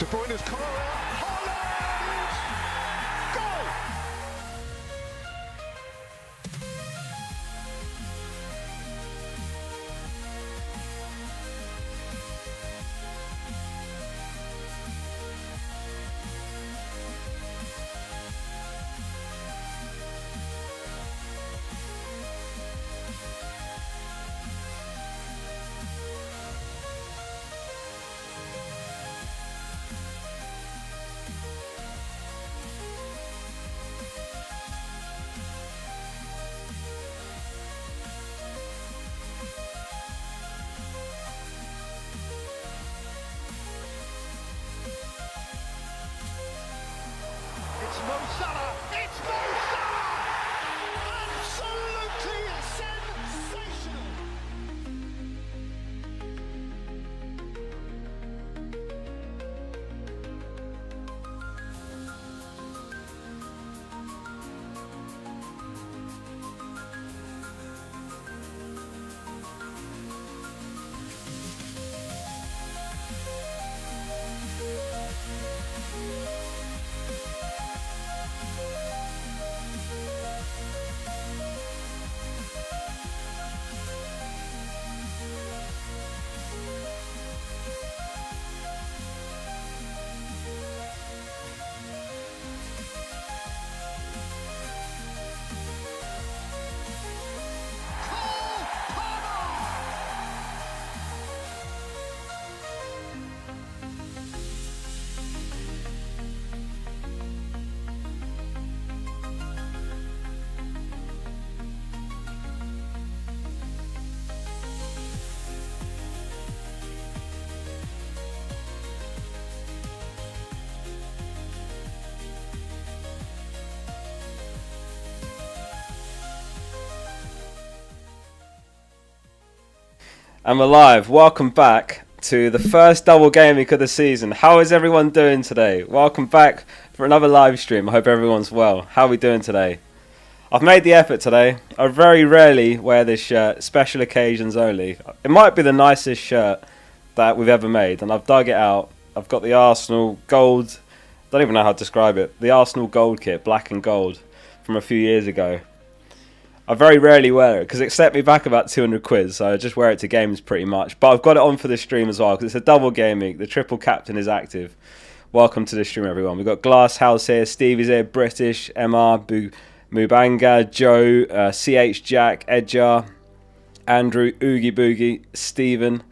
De Bruyne's corner. Holland! Goal! It's Mo Salah! It's Mo Salah! Absolutely sensational! And we're live. Welcome back to the first double game week of the season. How is everyone doing today? Welcome back for another live stream. I hope everyone's well. How are we doing today? I've made the effort today. I very rarely wear this shirt, special occasions only. It might be the nicest shirt that we've ever made, and I've dug it out. I've got the Arsenal gold, don't even know how to describe it, the Arsenal gold kit, black and gold, from a few years ago. I very rarely wear it because it set me back about 200 quid, so I just wear it to games pretty much. But I've got it on for the stream as well because it's a double game week. The triple captain is active. Welcome to the stream, everyone. We've got Glasshouse here, Stevie's here, British, MR, Mubanga, Joe, CH Jack, Edjar, Andrew, Oogie Boogie, Stephen.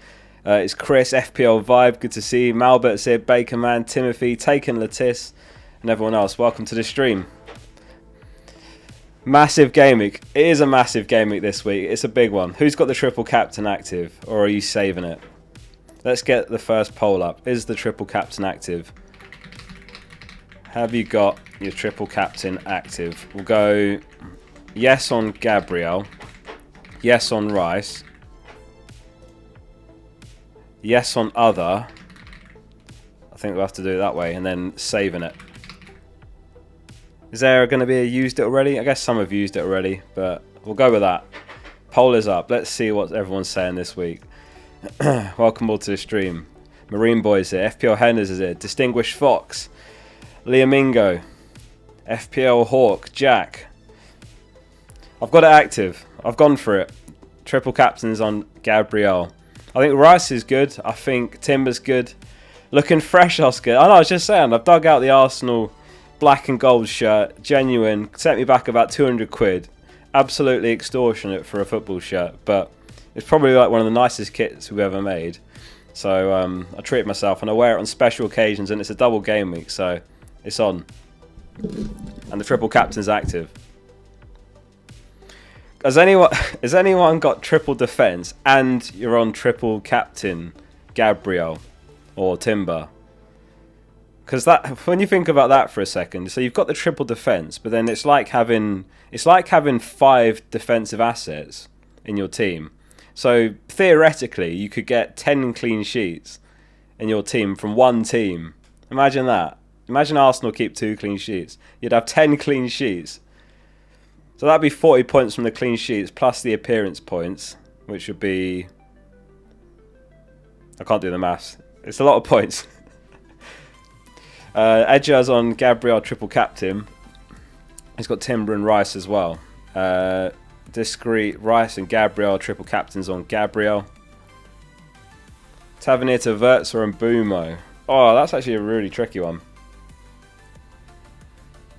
It's Chris, FPL Vibe, good to see you. Malbert's here, Baker Man, Timothy, Taken Latisse, and everyone else. Welcome to the stream. Massive game week. It is a massive game week this week. It's a big one. Who's got the triple captain active, or are you saving it? Let's get the first poll up. Is the triple captain active? Have you got your triple captain active? We'll go yes on Gabriel, yes on Rice, yes on other. I think we'll have to do it that way, and then saving it. Is there going to be a used it already? I guess some have used it already, but we'll go with that. Poll is up. Let's see what everyone's saying this week. Welcome all to the stream. Marine Boys here. FPL Henders is here. Distinguished Fox. Liamingo. FPL Hawk. Jack. I've got it active. I've gone for it. Triple captains on Gabriel. I think Rice is good. I think Timber's good. Looking fresh, Oscar. I know, I was just saying. I've dug out the Arsenal black and gold shirt, genuine, set me back about 200 quid. Absolutely extortionate for a football shirt, but it's probably like one of the nicest kits we've ever made. So I treat myself, and I wear it on special occasions, and it's a double game week, so it's on. And the triple captain's active. Has anyone got triple defense and you're on triple captain Gabriel or Timber? Because that, when you think about that for a second, so you've got the triple defense, but then it's like having 5 defensive assets in your team. So theoretically, you could get 10 clean sheets in your team from one team. Imagine that. Imagine Arsenal keep 2 clean sheets. You'd have 10 clean sheets. So that'd be 40 points from the clean sheets plus the appearance points, which would be, I can't do the maths. It's a lot of points. Edger's on Gabriel triple captain. He's got Timber and Rice as well. Discreet, Rice and Gabriel triple captains on Gabriel. Tavernier to Vertzer and Boomo. Oh, that's actually a really tricky one.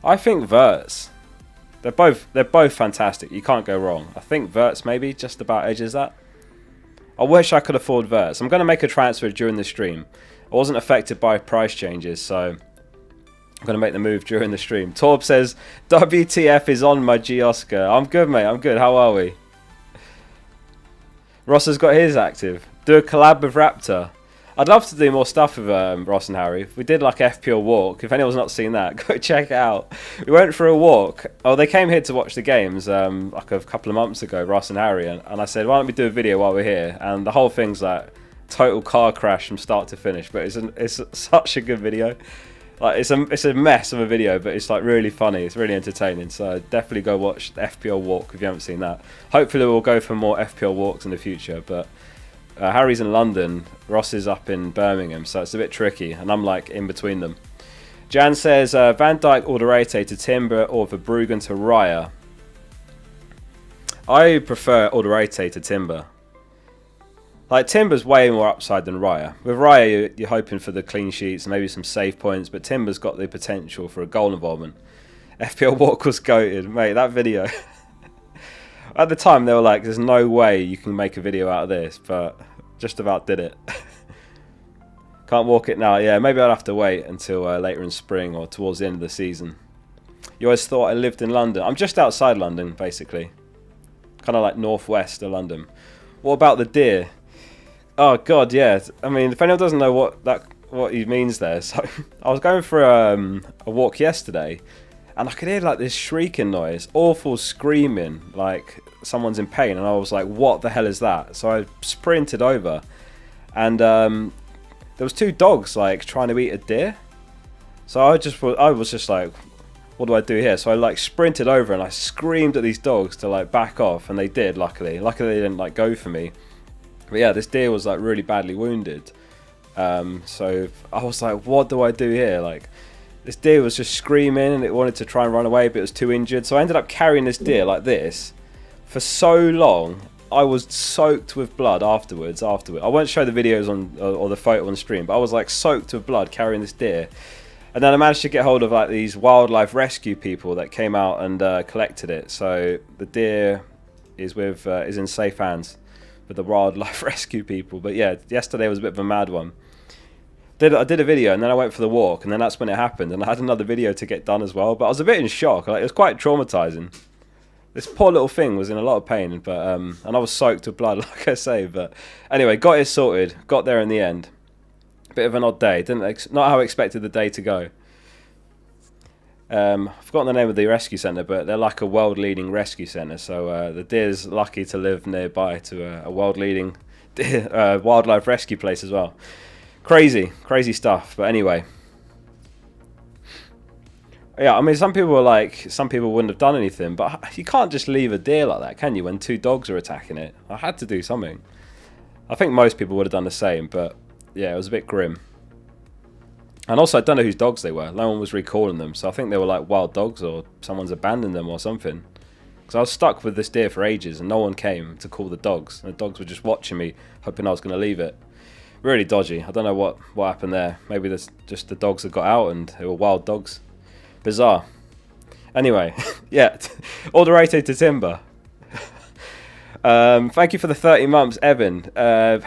I think Verts. They're both fantastic. You can't go wrong. I think Verts maybe just about edges that. I wish I could afford Verts. I'm going to make a transfer during the stream. I wasn't affected by price changes, so I'm going to make the move during the stream. Torb says, WTF is on, my G Oscar. I'm good, mate. I'm good. How are we? Ross has got his active. Do a collab with Raptor. I'd love to do more stuff with Ross and Harry. We did like FPL Walk. If anyone's not seen that, go check it out. We went for a walk. Oh, they came here to watch the games like a couple of months ago, Ross and Harry. And I said, why don't we do a video while we're here? And the whole thing's like total car crash from start to finish. But it's such a good video. Like it's a mess of a video, but it's like really funny. It's really entertaining. So definitely go watch the FPL Walk if you haven't seen that. Hopefully we'll go for more FPL Walks in the future. But Harry's in London, Ross is up in Birmingham, so it's a bit tricky, and I'm like in between them. Jan says Van Dijk Alderete to Timber or Verbruggen to Raya. I prefer Alderete to Timber. Like Timber's way more upside than Raya. With Raya, you're hoping for the clean sheets and maybe some save points, but Timber's got the potential for a goal involvement. FPL Walk was goated, mate. That video. At the time, they were like, "There's no way you can make a video out of this," but just about did it. Can't walk it now. Yeah, maybe I'll have to wait until later in spring or towards the end of the season. You always thought I lived in London. I'm just outside London, basically. Kind of like northwest of London. What about the deer? Oh God, yeah. I mean, if anyone doesn't know what he means there, so I was going for a walk yesterday, and I could hear like this shrieking noise, awful screaming, like someone's in pain, and I was like, "What the hell is that?" So I sprinted over, and there was two dogs like trying to eat a deer. So I was just like, "What do I do here?" So I like sprinted over and I screamed at these dogs to like back off, and they did. Luckily they didn't like go for me. But yeah, this deer was like really badly wounded. So I was like, "What do I do here?" Like. This deer was just screaming and it wanted to try and run away, but it was too injured. So I ended up carrying this deer like this for so long. I was soaked with blood afterwards. I won't show the videos on or the photo on stream, but I was like soaked with blood carrying this deer. And then I managed to get hold of like these wildlife rescue people that came out and collected it. So the deer is in safe hands with the wildlife rescue people. But yeah, yesterday was a bit of a mad one. I did a video and then I went for the walk, and then that's when it happened, and I had another video to get done as well, but I was a bit in shock. Like, it was quite traumatizing. This poor little thing was in a lot of pain, but and I was soaked with blood, like I say. But anyway, got it sorted, got there in the end. Bit of an odd day, not how I expected the day to go. I've forgotten the name of the rescue centre, but they're like a world-leading rescue centre, so the deer's lucky to live nearby to a world-leading wildlife rescue place as well. Crazy stuff. But anyway, yeah, I mean, some people wouldn't have done anything, but you can't just leave a deer like that, can you, when two dogs are attacking it? I had to do something. I think most people would have done the same, but yeah, it was a bit grim. And also, I don't know whose dogs they were. No one was recalling them, so I think they were like wild dogs or someone's abandoned them or something. Because I was stuck with this deer for ages and no one came to call the dogs. And the dogs were just watching me, hoping I was going to leave it. Really dodgy. I don't know what happened there. Maybe there's just the dogs that got out and they were wild dogs. Bizarre. Anyway, yeah. Alderete to Timber. Thank you for the 30 months, Evan.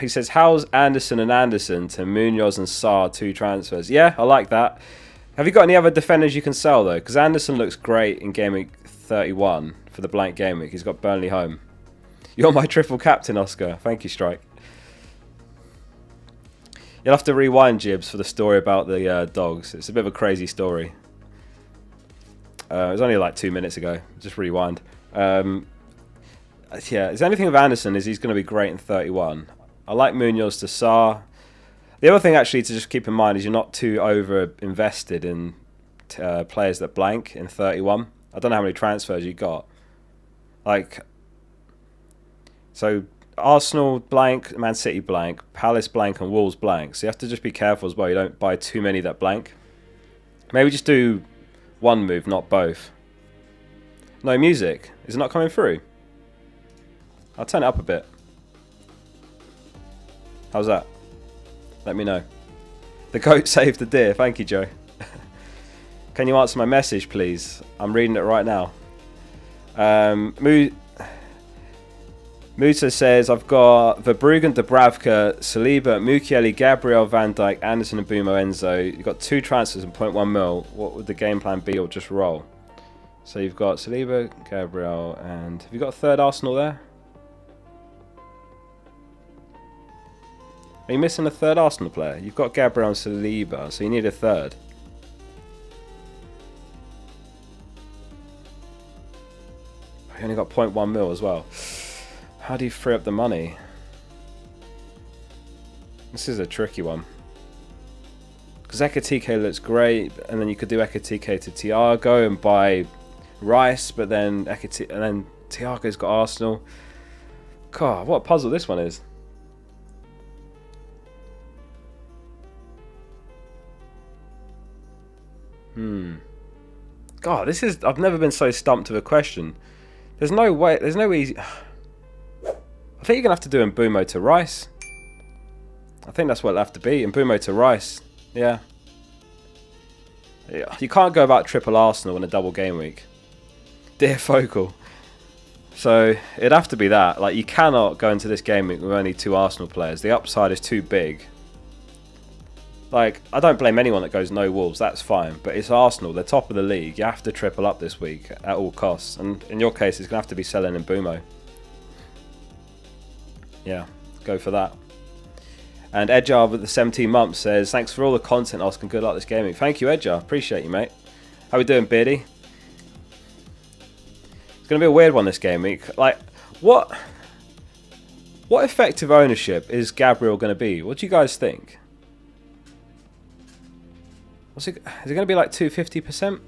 He says, how's Anderson and Anderson to Munoz and Sarr, 2 transfers? Yeah, I like that. Have you got any other defenders you can sell, though? Because Anderson looks great in Game Week 31 for the blank Game Week. He's got Burnley home. You're my triple captain, Oscar. Thank you, Strike. You'll have to rewind, Jibs, for the story about the dogs. It's a bit of a crazy story. It was only like 2 minutes ago. Just rewind. Yeah, the only thing with Anderson is he's going to be great in 31. I like Munoz to Sarr. The other thing actually to just keep in mind is you're not too over invested in players that blank in 31. I don't know how many transfers you got. So Arsenal blank, Man City blank, Palace blank, and Wolves blank. So you have to just be careful as well. You don't buy too many that blank. Maybe just do one move, not both. No music. Is it not coming through? I'll turn it up a bit. How's that? Let me know. The goat saved the deer. Thank you, Joe. Can you answer my message, please? I'm reading it right now. Musa says, I've got Verbruggen, Dubravka, Saliba, Mukiele, Gabriel, Van Dijk, Anderson and Bumo Enzo. You've got 2 transfers and 0.1 mil. What would the game plan be, or just roll? So you've got Saliba, Gabriel, and have you got a third Arsenal there? Are you missing a third Arsenal player? You've got Gabriel and Saliba, so you need a third. You only got 0.1 mil as well. How do you free up the money? This is a tricky one. Because Ekatike looks great, and then you could do Ekatike to Thiago and buy Rice, but then Thiago's got Arsenal. God, what a puzzle this one is. God, this is... I've never been so stumped with a question. There's no way... There's no easy... I think you're going to have to do Mbumo to Rice. I think that's what it'll have to be. Mbumo to Rice. Yeah. You can't go about triple Arsenal in a double game week. Dear Focal. So, it'd have to be that. Like, you cannot go into this game week with only 2 Arsenal players. The upside is too big. Like, I don't blame anyone that goes no Wolves. That's fine. But it's Arsenal. They're top of the league. You have to triple up this week at all costs. And in your case, it's going to have to be selling Mbumo. Yeah, go for that. And Edjar with the 17 months says, thanks for all the content, Oscar. Good luck this gaming. Thank you, Edjar. Appreciate you, mate. How we doing, Beardy? It's going to be a weird one this game week. Like, what effective ownership is Gabriel going to be? What do you guys think? Is it going to be like 250%?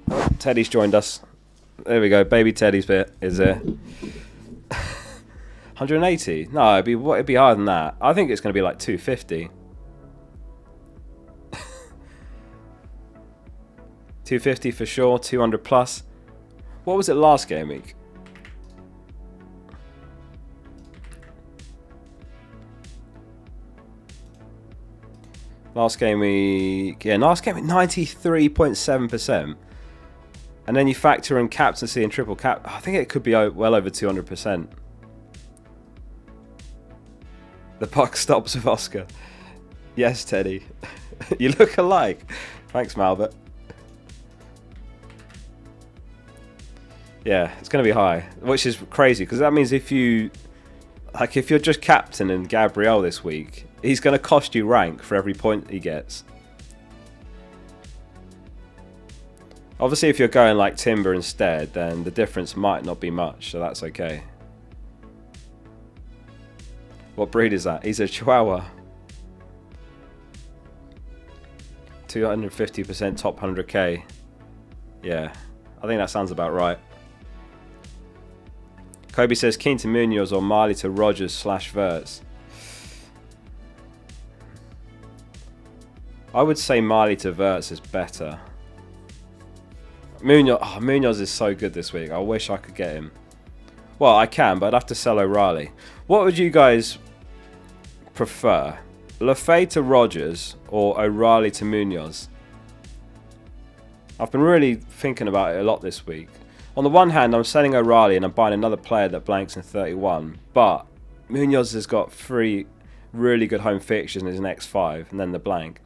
Oh, Teddy's joined us. There we go. Baby Teddy's bit is there. 180? No, it'd be higher than that. I think it's going to be like 250. 250 for sure, 200 plus. What was it last game week? Last game week, 93.7%. And then you factor in captaincy and triple cap. I think it could be well over 200%. The buck stops with Oscar. Yes, Teddy. You look alike. Thanks, Malbert. Yeah, it's going to be high, which is crazy because that means if you're just captain and Gabriel this week, he's going to cost you rank for every point he gets. Obviously, if you're going like Timber instead, then the difference might not be much, so that's okay. What breed is that? He's a Chihuahua. 250% top 100k. Yeah, I think that sounds about right. Kobe says keen to Munoz or Marley to Rogers / Verts. I would say Marley to Verts is better. Munoz is so good this week. I wish I could get him. Well, I can, but I'd have to sell O'Reilly. What would you guys prefer? Lafay to Rogers or O'Reilly to Munoz? I've been really thinking about it a lot this week. On the one hand, I'm selling O'Reilly and I'm buying another player that blanks in 31. But Munoz has got 3 really good home fixtures in his next 5 and then the blank.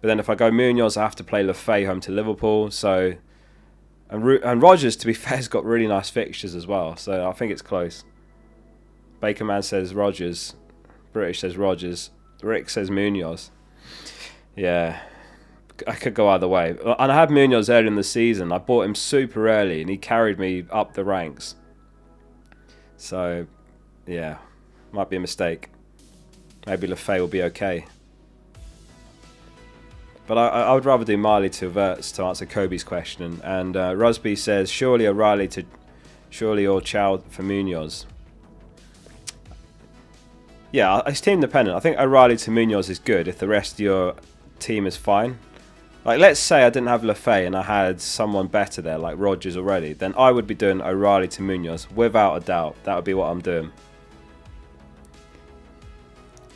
But then if I go Munoz, I have to play Lafay home to Liverpool. So and Rogers, to be fair, has got really nice fixtures as well. So I think it's close. Bakerman says Rogers. British says Rogers. Rick says Munoz. Yeah, I could go either way. And I had Munoz early in the season. I bought him super early and he carried me up the ranks. So, yeah, might be a mistake. Maybe Lafay will be okay. But I would rather do Marley to Verts to answer Kobe's question. And Rusby says, surely O'Reilly or Chow for Munoz. Yeah, it's team dependent. I think O'Reilly to Munoz is good if the rest of your team is fine. Like, let's say I didn't have Lefay and I had someone better there, like Rodgers already, then I would be doing O'Reilly to Munoz, without a doubt. That would be what I'm doing.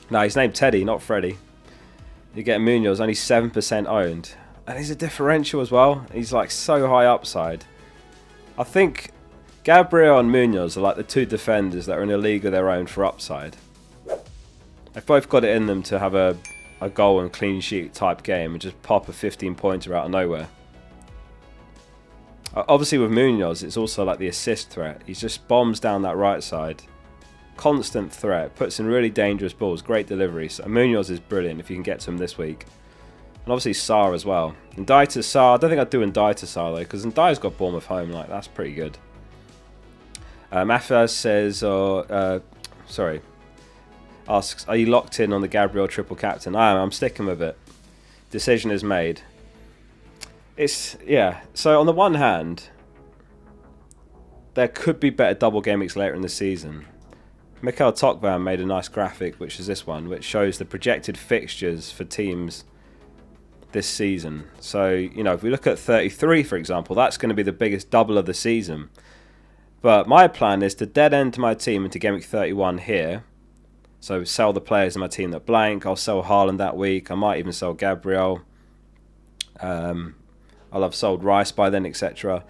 No, he's named Teddy, not Freddie. You get Munoz, only 7% owned. And he's a differential as well. He's like so high upside. I think Gabriel and Munoz are like the two defenders that are in a league of their own for upside. They've both got it in them to have a goal and clean sheet type game and just pop a 15-pointer out of nowhere. Obviously with Munoz, it's also like the assist threat. He just bombs down that right side. Constant threat, puts in really dangerous balls, great delivery. So Munoz is brilliant if you can get to him this week. And obviously Sarr as well. Ndai to Sarr, I don't think I'd do Ndai to Sarr though, because Ndai's got Bournemouth home, like that's pretty good. Mafaz says, asks, are you locked in on the Gabriel triple captain? I am, I'm sticking with it. Decision is made. Yeah, so on the one hand, there could be better double game weeks later in the season. Mikhail Tokvan made a nice graphic, which is this one, which shows the projected fixtures for teams this season. So, you know, if we look at 33, for example, that's going to be the biggest double of the season. But my plan is to dead end my team into Game Week 31 here. So sell the players in my team that blank. I'll sell Haaland that week. I might even sell Gabriel. I'll have sold Rice by then, etc.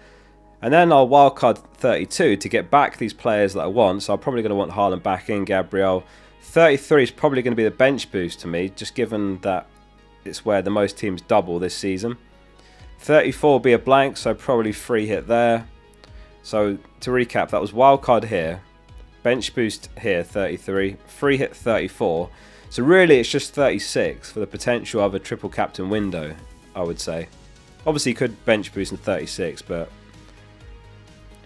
And then I'll wildcard 32 to get back these players that I want. So I'm probably going to want Haaland back in, Gabriel. 33 is probably going to be the bench boost to me, just given that it's where the most teams double this season. 34 will be a blank, so probably free hit there. So to recap, that was wildcard here, bench boost here 33, free hit 34. So really it's just 36 for the potential of a triple captain window, I would say. Obviously you could bench boost in 36, but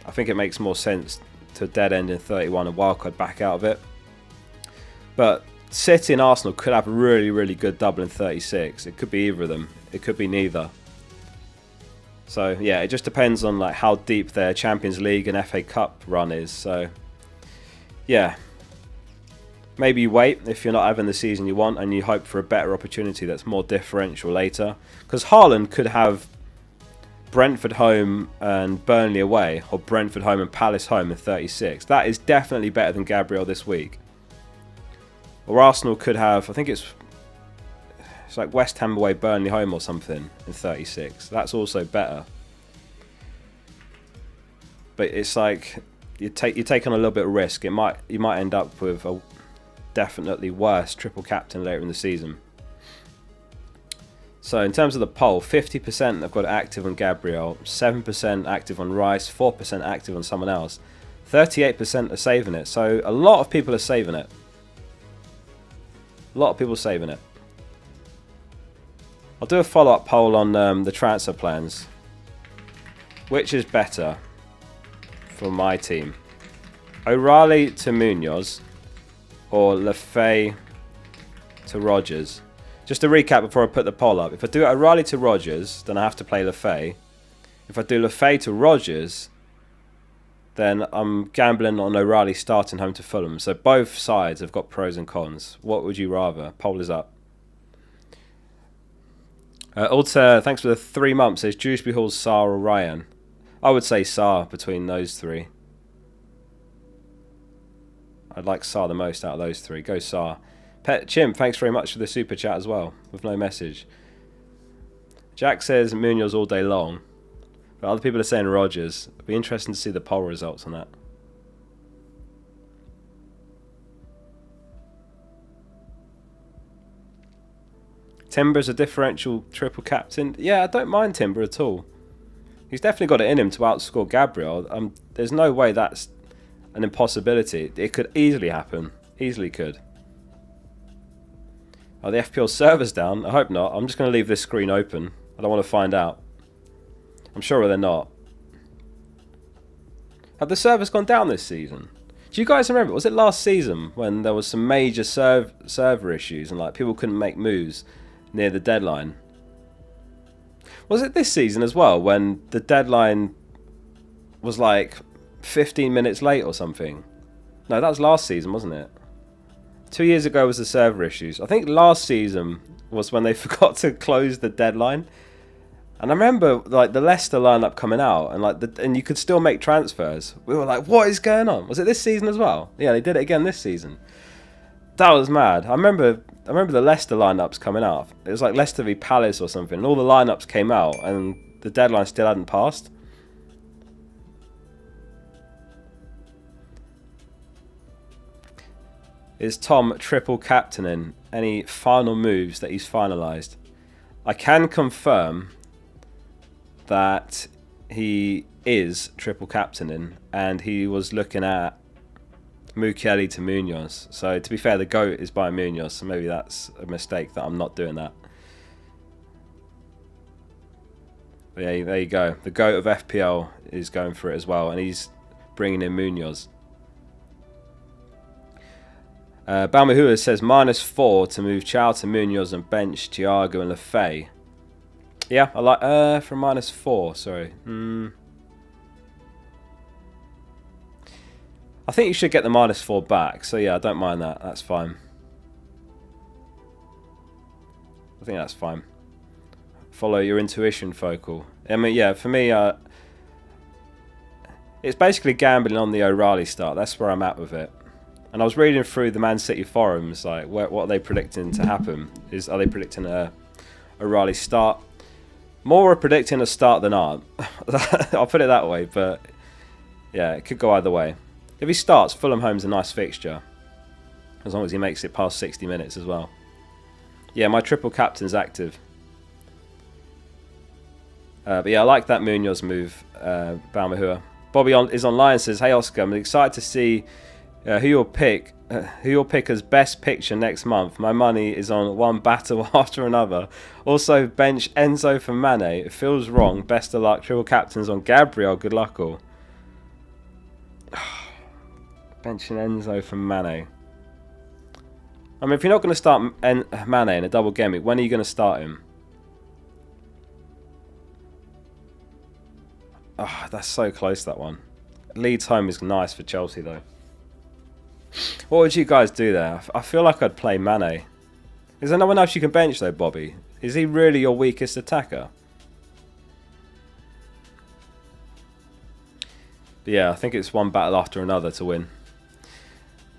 I think it makes more sense to dead end in 31 and wildcard back out of it. But City and Arsenal could have a really, really good double in 36. It could be either of them. It could be neither. So yeah, it just depends on like how deep their Champions League and FA Cup run is. So yeah, maybe you wait if you're not having the season you want and you hope for a better opportunity that's more differential later. Because Haaland could have Brentford home and Burnley away, or Brentford home and Palace home in 36. That is definitely better than Gabriel this week. Or Arsenal could have, I think it's like West Ham away, Burnley home or something in 36. That's also better. But it's like you're taking a little bit of risk. You might end up with a definitely worse triple captain later in the season. So in terms of the poll, 50% have got active on Gabriel, 7% active on Rice, 4% active on someone else, 38% are saving it. So a lot of people are saving it. A lot of people saving it. I'll do a follow-up poll on the transfer plans. Which is better for my team? O'Reilly to Munoz or Lefay to Rodgers? Just to recap before I put the poll up. If I do O'Reilly to Rodgers, then I have to play Lefay. If I do Lefay to Rodgers, then I'm gambling on O'Reilly starting home to Fulham. So both sides have got pros and cons. What would you rather? Poll is up. Alter, thanks for the 3 months. Says Dewsbury Hall, Sarr or Ryan? I would say Sarr between those three. I'd like Sarr the most out of those three. Go Sarr. Pet Chimp, thanks very much for the super chat as well, with no message. Jack says Munoz all day long. But other people are saying Rodgers. It'd be interesting to see the poll results on that. Timber's a differential triple captain. Yeah, I don't mind Timber at all. He's definitely got it in him to outscore Gabriel. There's no way that's an impossibility. It could easily happen. Easily could. Are the FPL servers down? I hope not. I'm just going to leave this screen open. I don't want to find out. I'm sure they're not. Have the servers gone down this season? Do you guys remember? Was it last season when there was some major server issues and like people couldn't make moves near the deadline? Was it this season as well when the deadline was like 15 minutes late or something? No, that was last season, wasn't it? 2 years ago was the server issues. I think last season was when they forgot to close the deadline And I remember like the Leicester lineup coming out, and and you could still make transfers. We were like, "What is going on?" Was it this season as well? Yeah, they did it again this season. That was mad. I remember the Leicester lineups coming out. It was like Leicester v Palace or something. And all the lineups came out, and the deadline still hadn't passed. Is Tom triple captaining? Any final moves that he's finalised? I can confirm that he is triple captaining, and he was looking at Mukiele to Munoz. So to be fair, the GOAT is by Munoz, so maybe that's a mistake that I'm not doing that. But yeah, there you go. The GOAT of FPL is going for it as well, and he's bringing in Munoz. Balmahua says -4 to move Chow to Munoz and bench Thiago and Lefay. Yeah, I like for -4. Sorry. I think you should get the -4 back. So yeah, I don't mind that. That's fine. I think that's fine. Follow your intuition, Focal. I mean, yeah, for me, it's basically gambling on the O'Reilly start. That's where I'm at with it. And I was reading through the Man City forums, like what are they predicting to happen? Are they predicting a O'Reilly start? More are predicting a start than aren't. I'll put it that way, but yeah, it could go either way. If he starts, Fulham home's a nice fixture, as long as he makes it past 60 minutes as well. Yeah, my triple captain's active. But yeah, I like that Munoz move, Balmahua. Bobby is online and says, "Hey Oscar, I'm excited to see who you'll pick as best picture next month. My money is on one battle after another. Also, bench Enzo for Mane. It feels wrong. Best of luck. Triple captains on Gabriel. Good luck all." Benching Enzo for Mane. I mean, if you're not going to start Mane in a double game week, when are you going to start him? Oh, that's so close, that one. Leeds home is nice for Chelsea, though. What would you guys do there? I feel like I'd play Mane. Is there no one else you can bench, though, Bobby? Is he really your weakest attacker? But yeah, I think it's one battle after another to win.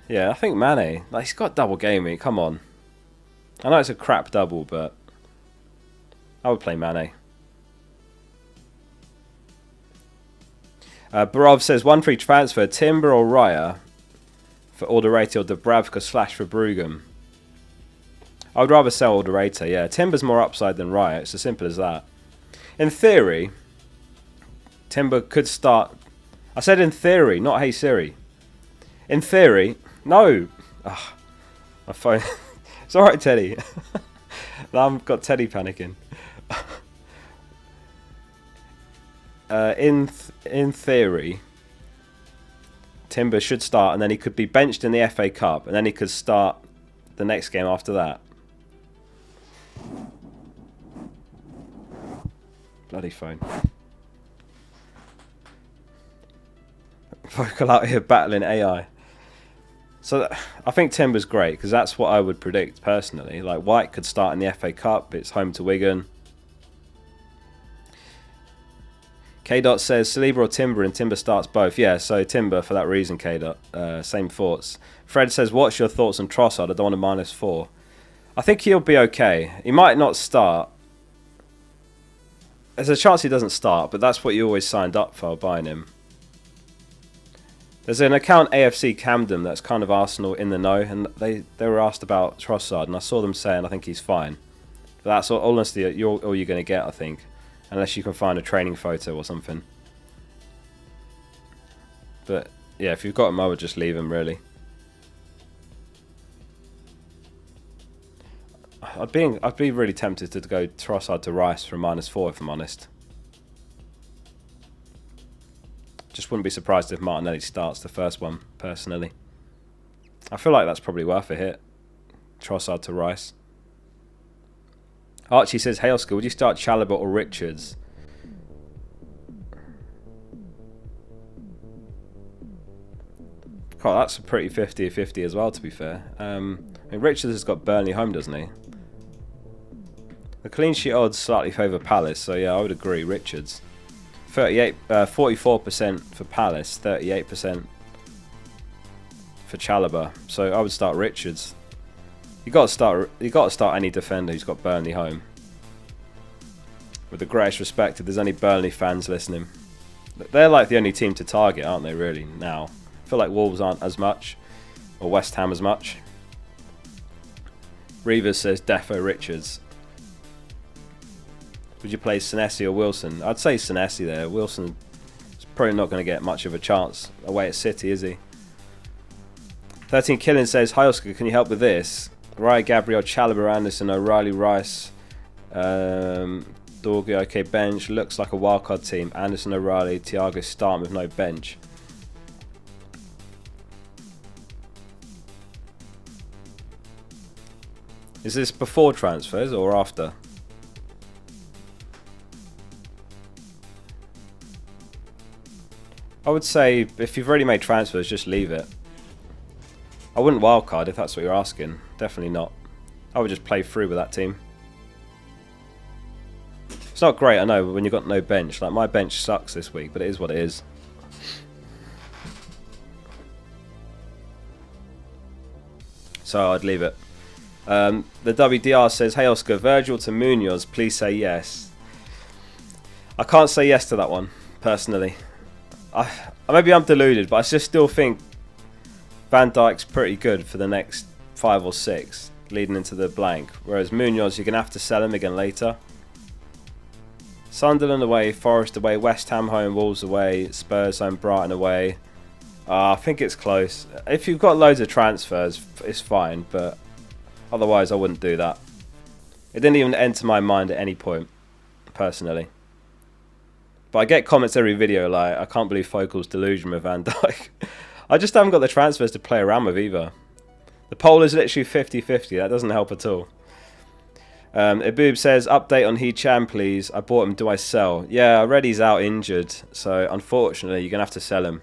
Yeah, I think Mane. Like, he's got double game week. Come on. I know it's a crap double, but I would play Mane. Barov says 1 free transfer, Timber or Raya for Alderete or Dubravka / for Brugum. I would rather sell Alderete, yeah. Timber's more upside than Raya. It's as simple as that. In theory, Timber could start. I said in theory, not hey Siri. In theory, no. Ugh, my phone. It's alright, Teddy. I've got Teddy panicking. In theory, Timber should start, and then he could be benched in the FA Cup, and then he could start the next game after that. Bloody phone. Focal out here battling AI. So I think Timber's great, because that's what I would predict personally. Like, White could start in the FA Cup. It's home to Wigan. K-Dot says Saliba or Timber, and Timber starts both. Yeah, so Timber for that reason, K-Dot. Same thoughts. Fred says, what's your thoughts on Trossard? I don't want a -4. I think he'll be okay. He might not start. There's a chance he doesn't start, but that's what you always signed up for buying him. There's an account, AFC Camden, that's kind of Arsenal in the know, and they were asked about Trossard, and I saw them saying I think he's fine. But that's all, honestly all you're going to get, I think. Unless you can find a training photo or something. But yeah, if you've got him, I would just leave him, really. I'd be really tempted to go Trossard to Rice for a -4, if I'm honest. Just wouldn't be surprised if Martinelli starts the first one, personally. I feel like that's probably worth a hit. Trossard to Rice. Archie says, hey Oscar, would you start Chalobah or Richards? God, that's a pretty 50-50 as well, to be fair. I mean, Richards has got Burnley home, doesn't he? The clean sheet odds slightly favour Palace, so yeah, I would agree. Richards. 44% for Palace, 38% for Chalobah. So I would start Richards. You got to start any defender who's got Burnley home. With the greatest respect, if there's any Burnley fans listening, they're like the only team to target, aren't they? Really now. I feel like Wolves aren't as much, or West Ham as much. Reavers says Defo Richards. Would you play Senesi or Wilson? I'd say Senesi there. Wilson's probably not going to get much of a chance away at City, is he? 13 Killing says, hi Oscar, can you help with this? Raya, Gabriel, Chalobah, Anderson, O'Reilly, Rice, Dorgy, okay, bench. Looks like a wildcard team. Anderson, O'Reilly, Thiago starting with no bench. Is this before transfers or after? I would say if you've already made transfers, just leave it. I wouldn't wildcard if that's what you're asking. Definitely not. I would just play through with that team. It's not great, I know, when you've got no bench. Like, my bench sucks this week, but it is what it is. So I'd leave it. The WDR says, hey Oscar, Virgil to Munoz, please say yes. I can't say yes to that one, personally. Maybe I'm deluded, but I just still think Van Dijk's pretty good for the next 5 or 6 leading into the blank. Whereas Munoz, you're going to have to sell him again later. Sunderland away, Forest away, West Ham home, Wolves away, Spurs home, Brighton away. I think it's close. If you've got loads of transfers, it's fine, but otherwise I wouldn't do that. It didn't even enter my mind at any point, personally. But I get comments every video like, I can't believe Focal's delusion with Van Dijk. I just haven't got the transfers to play around with either. The poll is literally 50-50. That doesn't help at all. Iboob says, update on He-Chan, please. I bought him. Do I sell? Yeah, already he's out injured. So, unfortunately, you're going to have to sell him.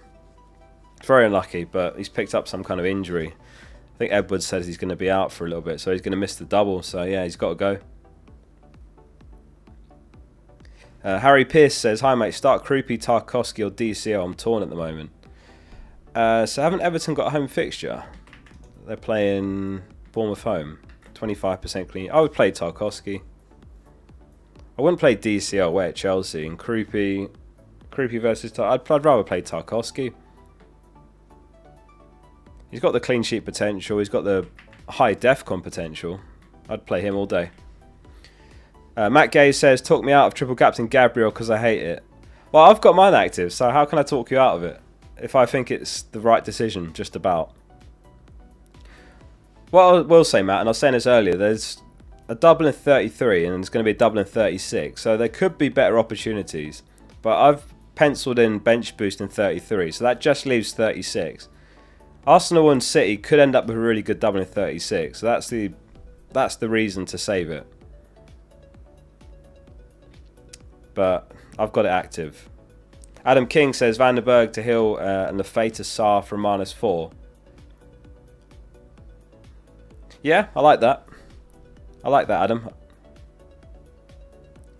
Very unlucky, but he's picked up some kind of injury. I think Edwards says he's going to be out for a little bit. So, he's going to miss the double. So, yeah, he's got to go. Harry Pierce says, hi mate, start Krupi, Tarkowski or DCL. I'm torn at the moment. So haven't Everton got a home fixture? They're playing Bournemouth home. 25% clean. I would play Tarkowski. I wouldn't play DCL away at Chelsea. And Krupi versus I'd rather play Tarkowski. He's got the clean sheet potential. He's got the high defcon potential. I'd play him all day. Matt Gay says, talk me out of triple captain Gabriel because I hate it. Well, I've got mine active, so how can I talk you out of it? If I think it's the right decision, just about. What I will say, Matt, and I was saying this earlier, there's a double in 33 and there's going to be a double in 36. So there could be better opportunities. But I've penciled in bench boost in 33, so that just leaves 36. Arsenal and City could end up with a really good double in 36. So that's the reason to save it. But I've got it active. Adam King says Van der Berg to Hill and Lafay to Sarr for -4. Yeah, I like that. I like that, Adam.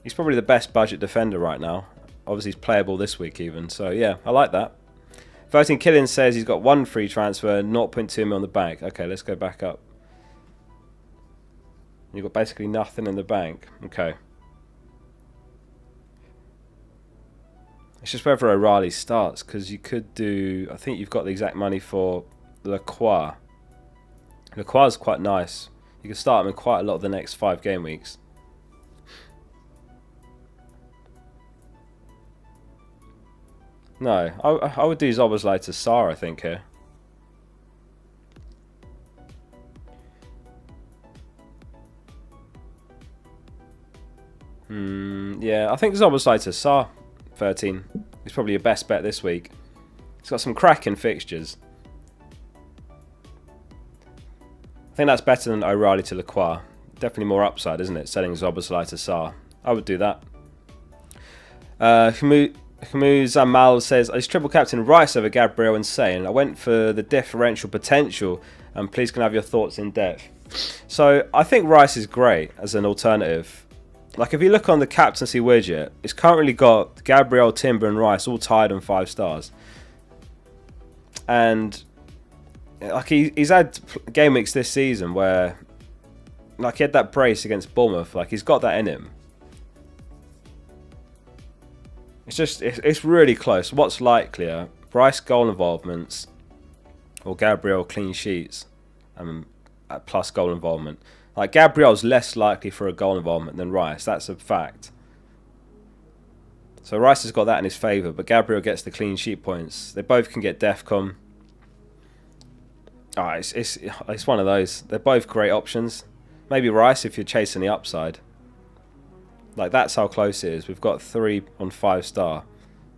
He's probably the best budget defender right now. Obviously, he's playable this week even. So, yeah, I like that. 13 Killing says he's got 1 free transfer, 0.2 mil on the bank. Okay, let's go back up. You've got basically nothing in the bank. Okay. It's just whether O'Reilly starts, because you could do... I think you've got the exact money for Lacroix. Lacroix is quite nice. You can start him in quite a lot of the next 5 game weeks. No, I would do Zoboslai to Sarr, I think, here. Yeah, I think Zoboslai to Sarr. 13. He's probably your best bet this week. He's got some cracking fixtures. I think that's better than O'Reilly to Lacroix. Definitely more upside, isn't it? Selling Zoboslai to Sarr. I would do that. Hamu Zamal says, is triple captain Rice over Gabriel insane? I went for the differential potential, and please can I have your thoughts in depth. So I think Rice is great as an alternative. Like, if you look on the captaincy widget, it's currently got Gabriel, Timber and Rice all tied on 5 stars. And like he's had game weeks this season where, like, he had that brace against Bournemouth. Like, he's got that in him. It's really close. What's likelier, Rice goal involvements or Gabriel clean sheets plus goal involvement? Like, Gabriel's less likely for a goal involvement than Rice. That's a fact. So Rice has got that in his favour, but Gabriel gets the clean sheet points. They both can get DEFCON. It's one of those. They're both great options. Maybe Rice if you're chasing the upside. Like, that's how close it is. We've got 3 on 5 star.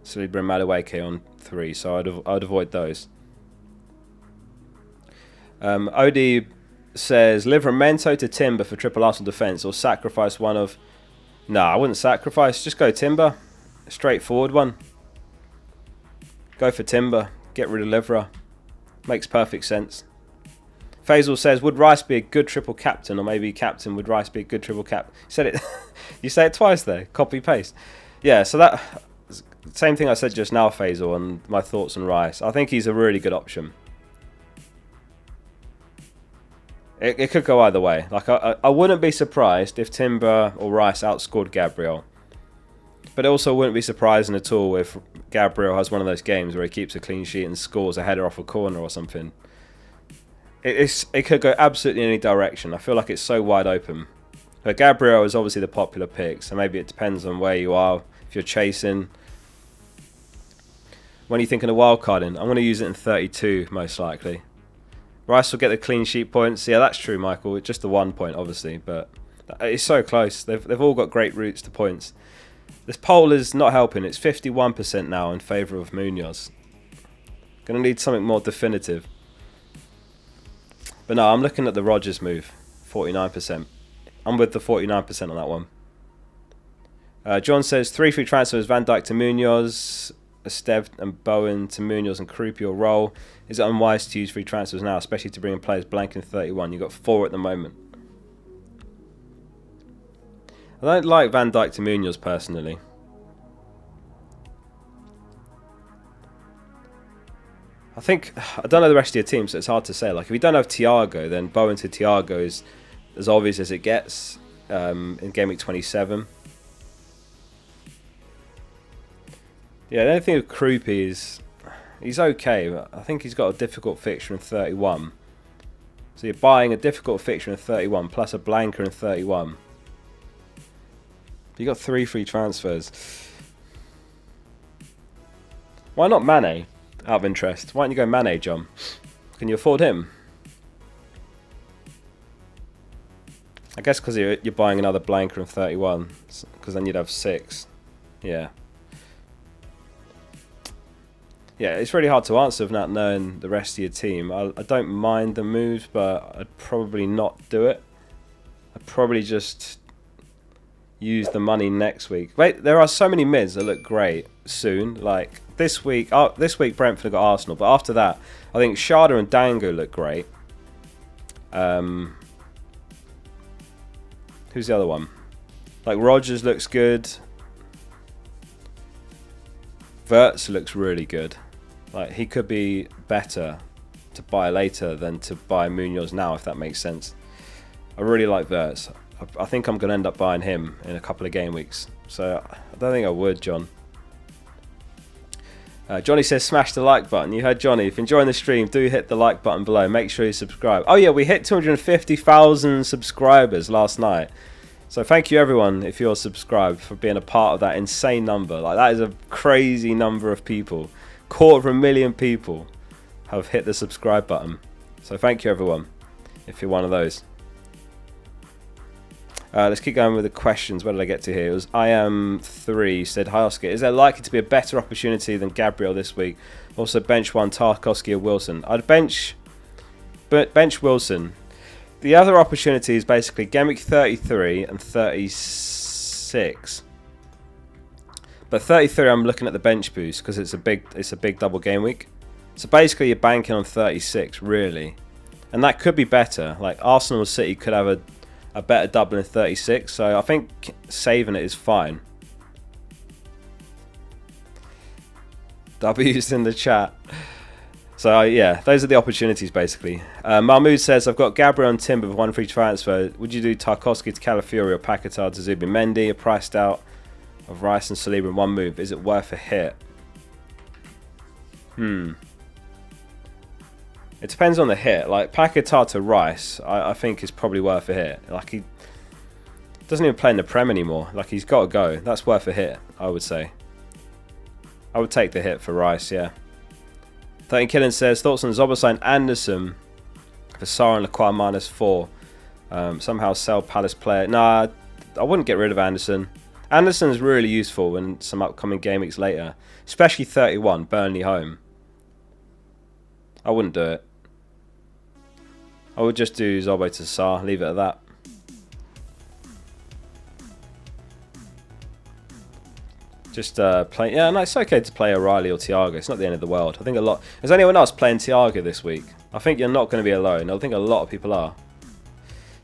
Saliba and Madueke on 3, so I'd avoid those. Odie says Livramento to Timber for triple Arsenal defence, or sacrifice one of... No, I wouldn't sacrifice. Just go Timber. A straightforward one. Go for Timber. Get rid of Livra. Makes perfect sense. Faisal says, would Rice be a good triple captain, or maybe captain, would Rice be a good triple cap? You said it. You say it twice there. Copy paste. Yeah, so that same thing I said just now, Faisal, and my thoughts on Rice. I think he's a really good option. It could go either way. Like, I wouldn't be surprised if Timber or Rice outscored Gabriel. But it also wouldn't be surprising at all if Gabriel has one of those games where he keeps a clean sheet and scores a header off a corner or something. It could go absolutely in any direction. I feel like it's so wide open. But Gabriel is obviously the popular pick, so maybe it depends on where you are. If you're chasing... When are you thinking of wildcarding? I'm going to use it in 32, most likely. Rice will get the clean sheet points. Yeah, that's true, Michael. It's just the 1 point, obviously, but it's so close. They've all got great routes to points. This poll is not helping. It's 51% now in favour of Munoz. Going to need something more definitive. But no, I'm looking at the Rodgers move. 49%. I'm with the 49% on that one. John says 3 free transfers: Van Dijk to Munoz, Esteve and Bowen to Munoz and Kruppi roll. Is it unwise to use free transfers now, especially to bring in players blank in 31? You've got 4 at the moment. I don't like Van Dijk to Munoz personally. I don't know the rest of your team, so it's hard to say. Like, if you don't have Thiago, then Bowen to Thiago is as obvious as it gets in Game Week 27. Yeah, the only thing with Kruppi is he's okay, but I think he's got a difficult fixture in 31. So you're buying a difficult fixture in 31 plus a blanker in 31. You got 3 free transfers. Why not Mane? Out of interest. Why don't you go Mane, John? Can you afford him? I guess because you're buying another blanker in 31, because then you'd have 6. Yeah. Yeah, it's really hard to answer without knowing the rest of your team. I don't mind the moves, but I'd probably not do it. I'd probably just use the money next week. Wait, there are so many mids that look great soon. Like this week Brentford got Arsenal, but after that, I think Sharda and Dango look great. Who's the other one? Like Rodgers looks good. Wirtz looks really good. Like, he could be better to buy later than to buy Munoz now, if that makes sense. I really like Wirtz. I think I'm going to end up buying him in a couple of game weeks. So I don't think I would, John. Johnny says smash the like button. You heard Johnny. If you're enjoying the stream, do hit the like button below. Make sure you subscribe. Oh yeah, we hit 250,000 subscribers last night. So thank you everyone if you're subscribed for being a part of that insane number. Like, that is a crazy number of people. 250,000 people have hit the subscribe button. So thank you everyone if you're one of those. Let's keep going with the questions. Where did I get to here? It was IAM3 said, hi Oscar, is there likely to be a better opportunity than Gabriel this week? Also bench one Tarkowski or Wilson. I'd bench Wilson. The other opportunity is basically Game Week 33 and 36. But 33 I'm looking at the bench boost because it's a big double game week. So basically you're banking on 36 really. And that could be better. Like Arsenal or City could have a better double in 36. So I think saving it is fine. W's in the chat. So yeah, those are the opportunities basically. Mahmood says, I've got Gabriel and Timber with 1 free transfer. Would you do Tarkowski to Calafiori or Paquetá to Zubimendi? A priced out of Rice and Saliba in one move. Is it worth a hit? It depends on the hit. Like Paquetá to Rice, I think is probably worth a hit. Like he doesn't even play in the Prem anymore. Like he's got to go. That's worth a hit, I would say. I would take the hit for Rice, yeah. 13 Killen says, thoughts on Zoboslai and Anderson for Sarr and Lacroix -4. Somehow sell Palace player. Nah, I wouldn't get rid of Anderson. Anderson is really useful in some upcoming game weeks later. Especially 31, Burnley home. I wouldn't do it. I would just do Zobo to Sarr, leave it at that. Just play. Yeah, no, it's okay to play O'Reilly or Thiago. It's not the end of the world. I think a lot. Is anyone else playing Thiago this week? I think you're not going to be alone. I think a lot of people are.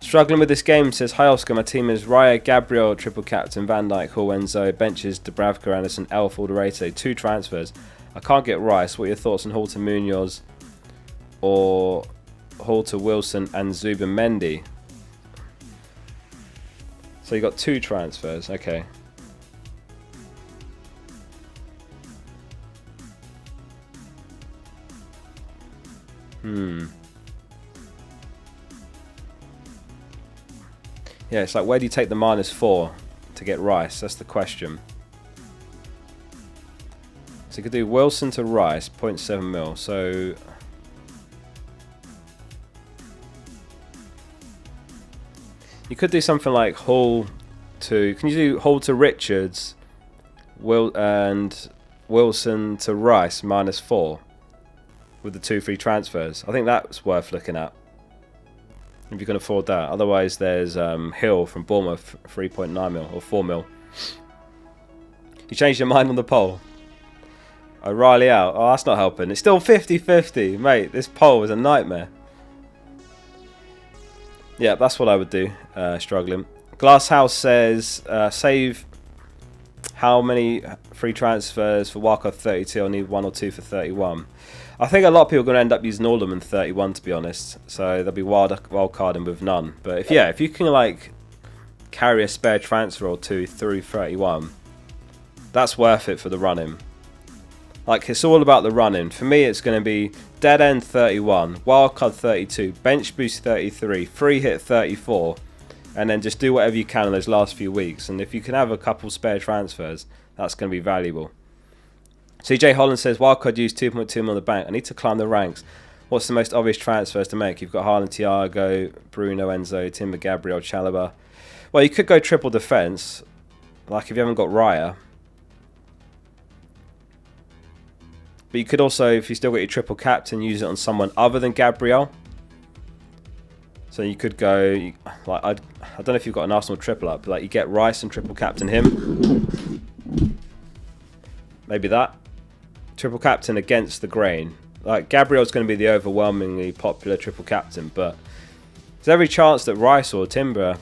Struggling with this game, says, hi Oscar, my team is Raya, Gabriel, triple captain, Van Dijk, Hall, Enzo, benches, Dubravka, Anderson, Elf, Alderete, 2 transfers. I can't get Rice. What are your thoughts on Hall to Munoz or Hall to Wilson and Zubimendi? So you got 2 transfers. Okay. Yeah, it's like, where do you take the -4 to get Rice? That's the question. So you could do Wilson to Rice, 0.7 mil. So you could do something like Hall to... Can you do Hall to Richards and Wilson to Rice -4? With the 2 free transfers. I think that's worth looking at. If you can afford that. Otherwise there's Hill from Bournemouth, 3.9 mil or 4 mil. You changed your mind on the poll. O'Reilly out. Oh, that's not helping. It's still 50-50. Mate, this poll is a nightmare. Yeah, that's what I would do. Struggling. Glasshouse says, save how many free transfers for Wildcard 32? I'll need 1 or 2 for 31. I think a lot of people are going to end up using all of them in 31, to be honest. So they'll be wild carding with none. But if you can like carry a spare transfer or 2 through 31, that's worth it for the run-in. Like, it's all about the run-in. For me, it's going to be dead end 31, wildcard 32, bench boost 33, free hit 34, and then just do whatever you can in those last few weeks. And if you can have a couple spare transfers, that's going to be valuable. CJ Holland says, wildcard use 2.2 mil on the bank. I need to climb the ranks. What's the most obvious transfers to make? You've got Haaland, Thiago, Bruno, Enzo, Timber, Gabriel, Chalobah. Well, you could go triple defence, like if you haven't got Raya. But you could also, if you still got your triple captain, use it on someone other than Gabriel. So you could go, like I don't know if you've got an Arsenal triple up, but like you get Rice and triple captain him. Maybe that. Triple captain against the grain. Like Gabriel's going to be the overwhelmingly popular triple captain, but there's every chance that Rice or Timber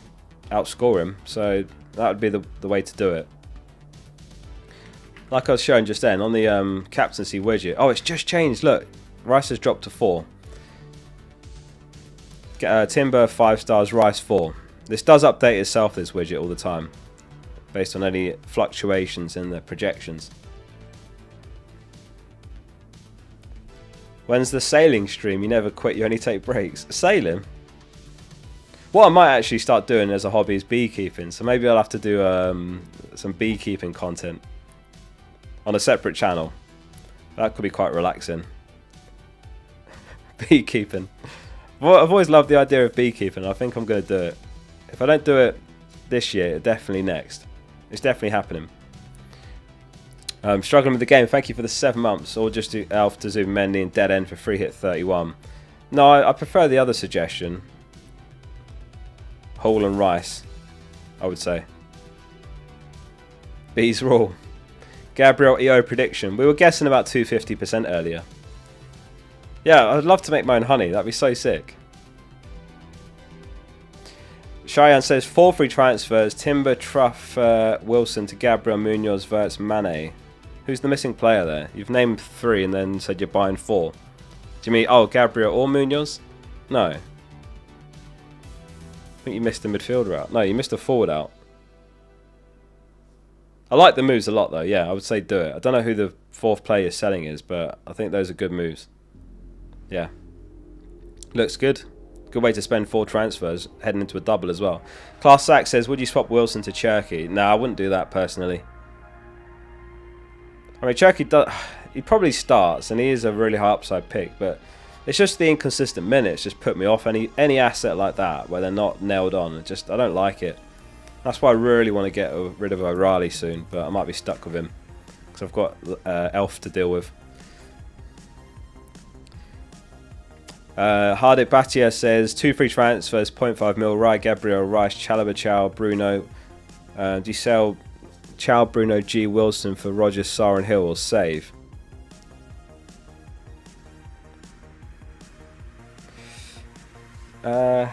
outscore him. So that would be the way to do it. Like I was showing just then on the captaincy widget. Oh, it's just changed. Look, Rice has dropped to 4. Timber 5 stars, Rice 4. This does update itself, this widget, all the time, based on any fluctuations in the projections. When's the sailing stream? You never quit, you only take breaks. Sailing? What I might actually start doing as a hobby is beekeeping. So maybe I'll have to do some beekeeping content on a separate channel. That could be quite relaxing. Beekeeping. Well, I've always loved the idea of beekeeping. I think I'm going to do it. If I don't do it this year, definitely next. It's definitely happening. Struggling with the game. Thank you for the 7 months. Or just do Elf to Zubimendi and dead end for free hit 31. No, I prefer the other suggestion. Hall and Rice, I would say. Bees rule. Gabriel EO prediction. We were guessing about 250% earlier. Yeah, I'd love to make my own honey. That'd be so sick. Cheyenne says 4 free transfers: Timber, Truff, Wilson to Gabriel, Munoz, Verts, Mane. Who's the missing player there? You've named 3 and then said you're buying 4. Do you mean, oh, Gabriel or Munoz? No. I think you missed a midfielder out. No, you missed a forward out. I like the moves a lot though. Yeah, I would say do it. I don't know who the 4th player you're selling is, but I think those are good moves. Yeah. Looks good. Good way to spend 4 transfers, heading into a double as well. Class Sack says, would you swap Wilson to Cherky? No, I wouldn't do that personally. I mean, Cherky, he probably starts, and he is a really high upside pick, but it's just the inconsistent minutes just put me off any asset like that where they're not nailed on. I don't like it. That's why I really want to get rid of O'Reilly soon, but I might be stuck with him because I've got Elf to deal with. Hardik Bhatia says 2 free transfers, 0.5 mil, Rai, Gabriel, Rice, Chalobah, Chow, Bruno. Do you sell Chow, Bruno, G, Wilson for Rogers, Sarr and Hill or save? I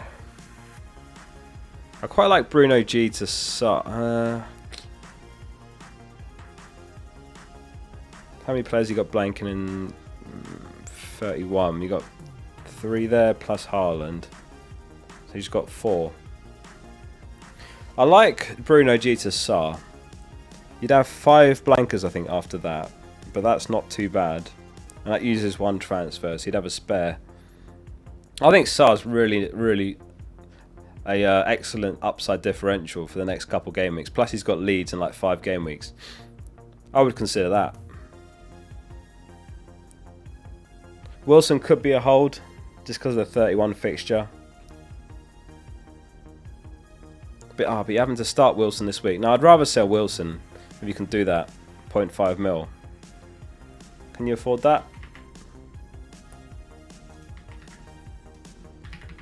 quite like Bruno G to Sarr. How many players you got blanking in 31? You got 3 there plus Haaland. So he's got 4. I like Bruno G to Sarr. You'd have 5 blankers, I think, after that. But that's not too bad. And that uses 1 transfer, so you'd have a spare. I think Sarr's really a excellent upside differential for the next couple game weeks. Plus he's got Leeds in like 5 game weeks. I would consider that. Wilson could be a hold just because of the 31 fixture. But you're having to start Wilson this week. Now I'd rather sell Wilson if you can do that. 0.5 mil. Can you afford that?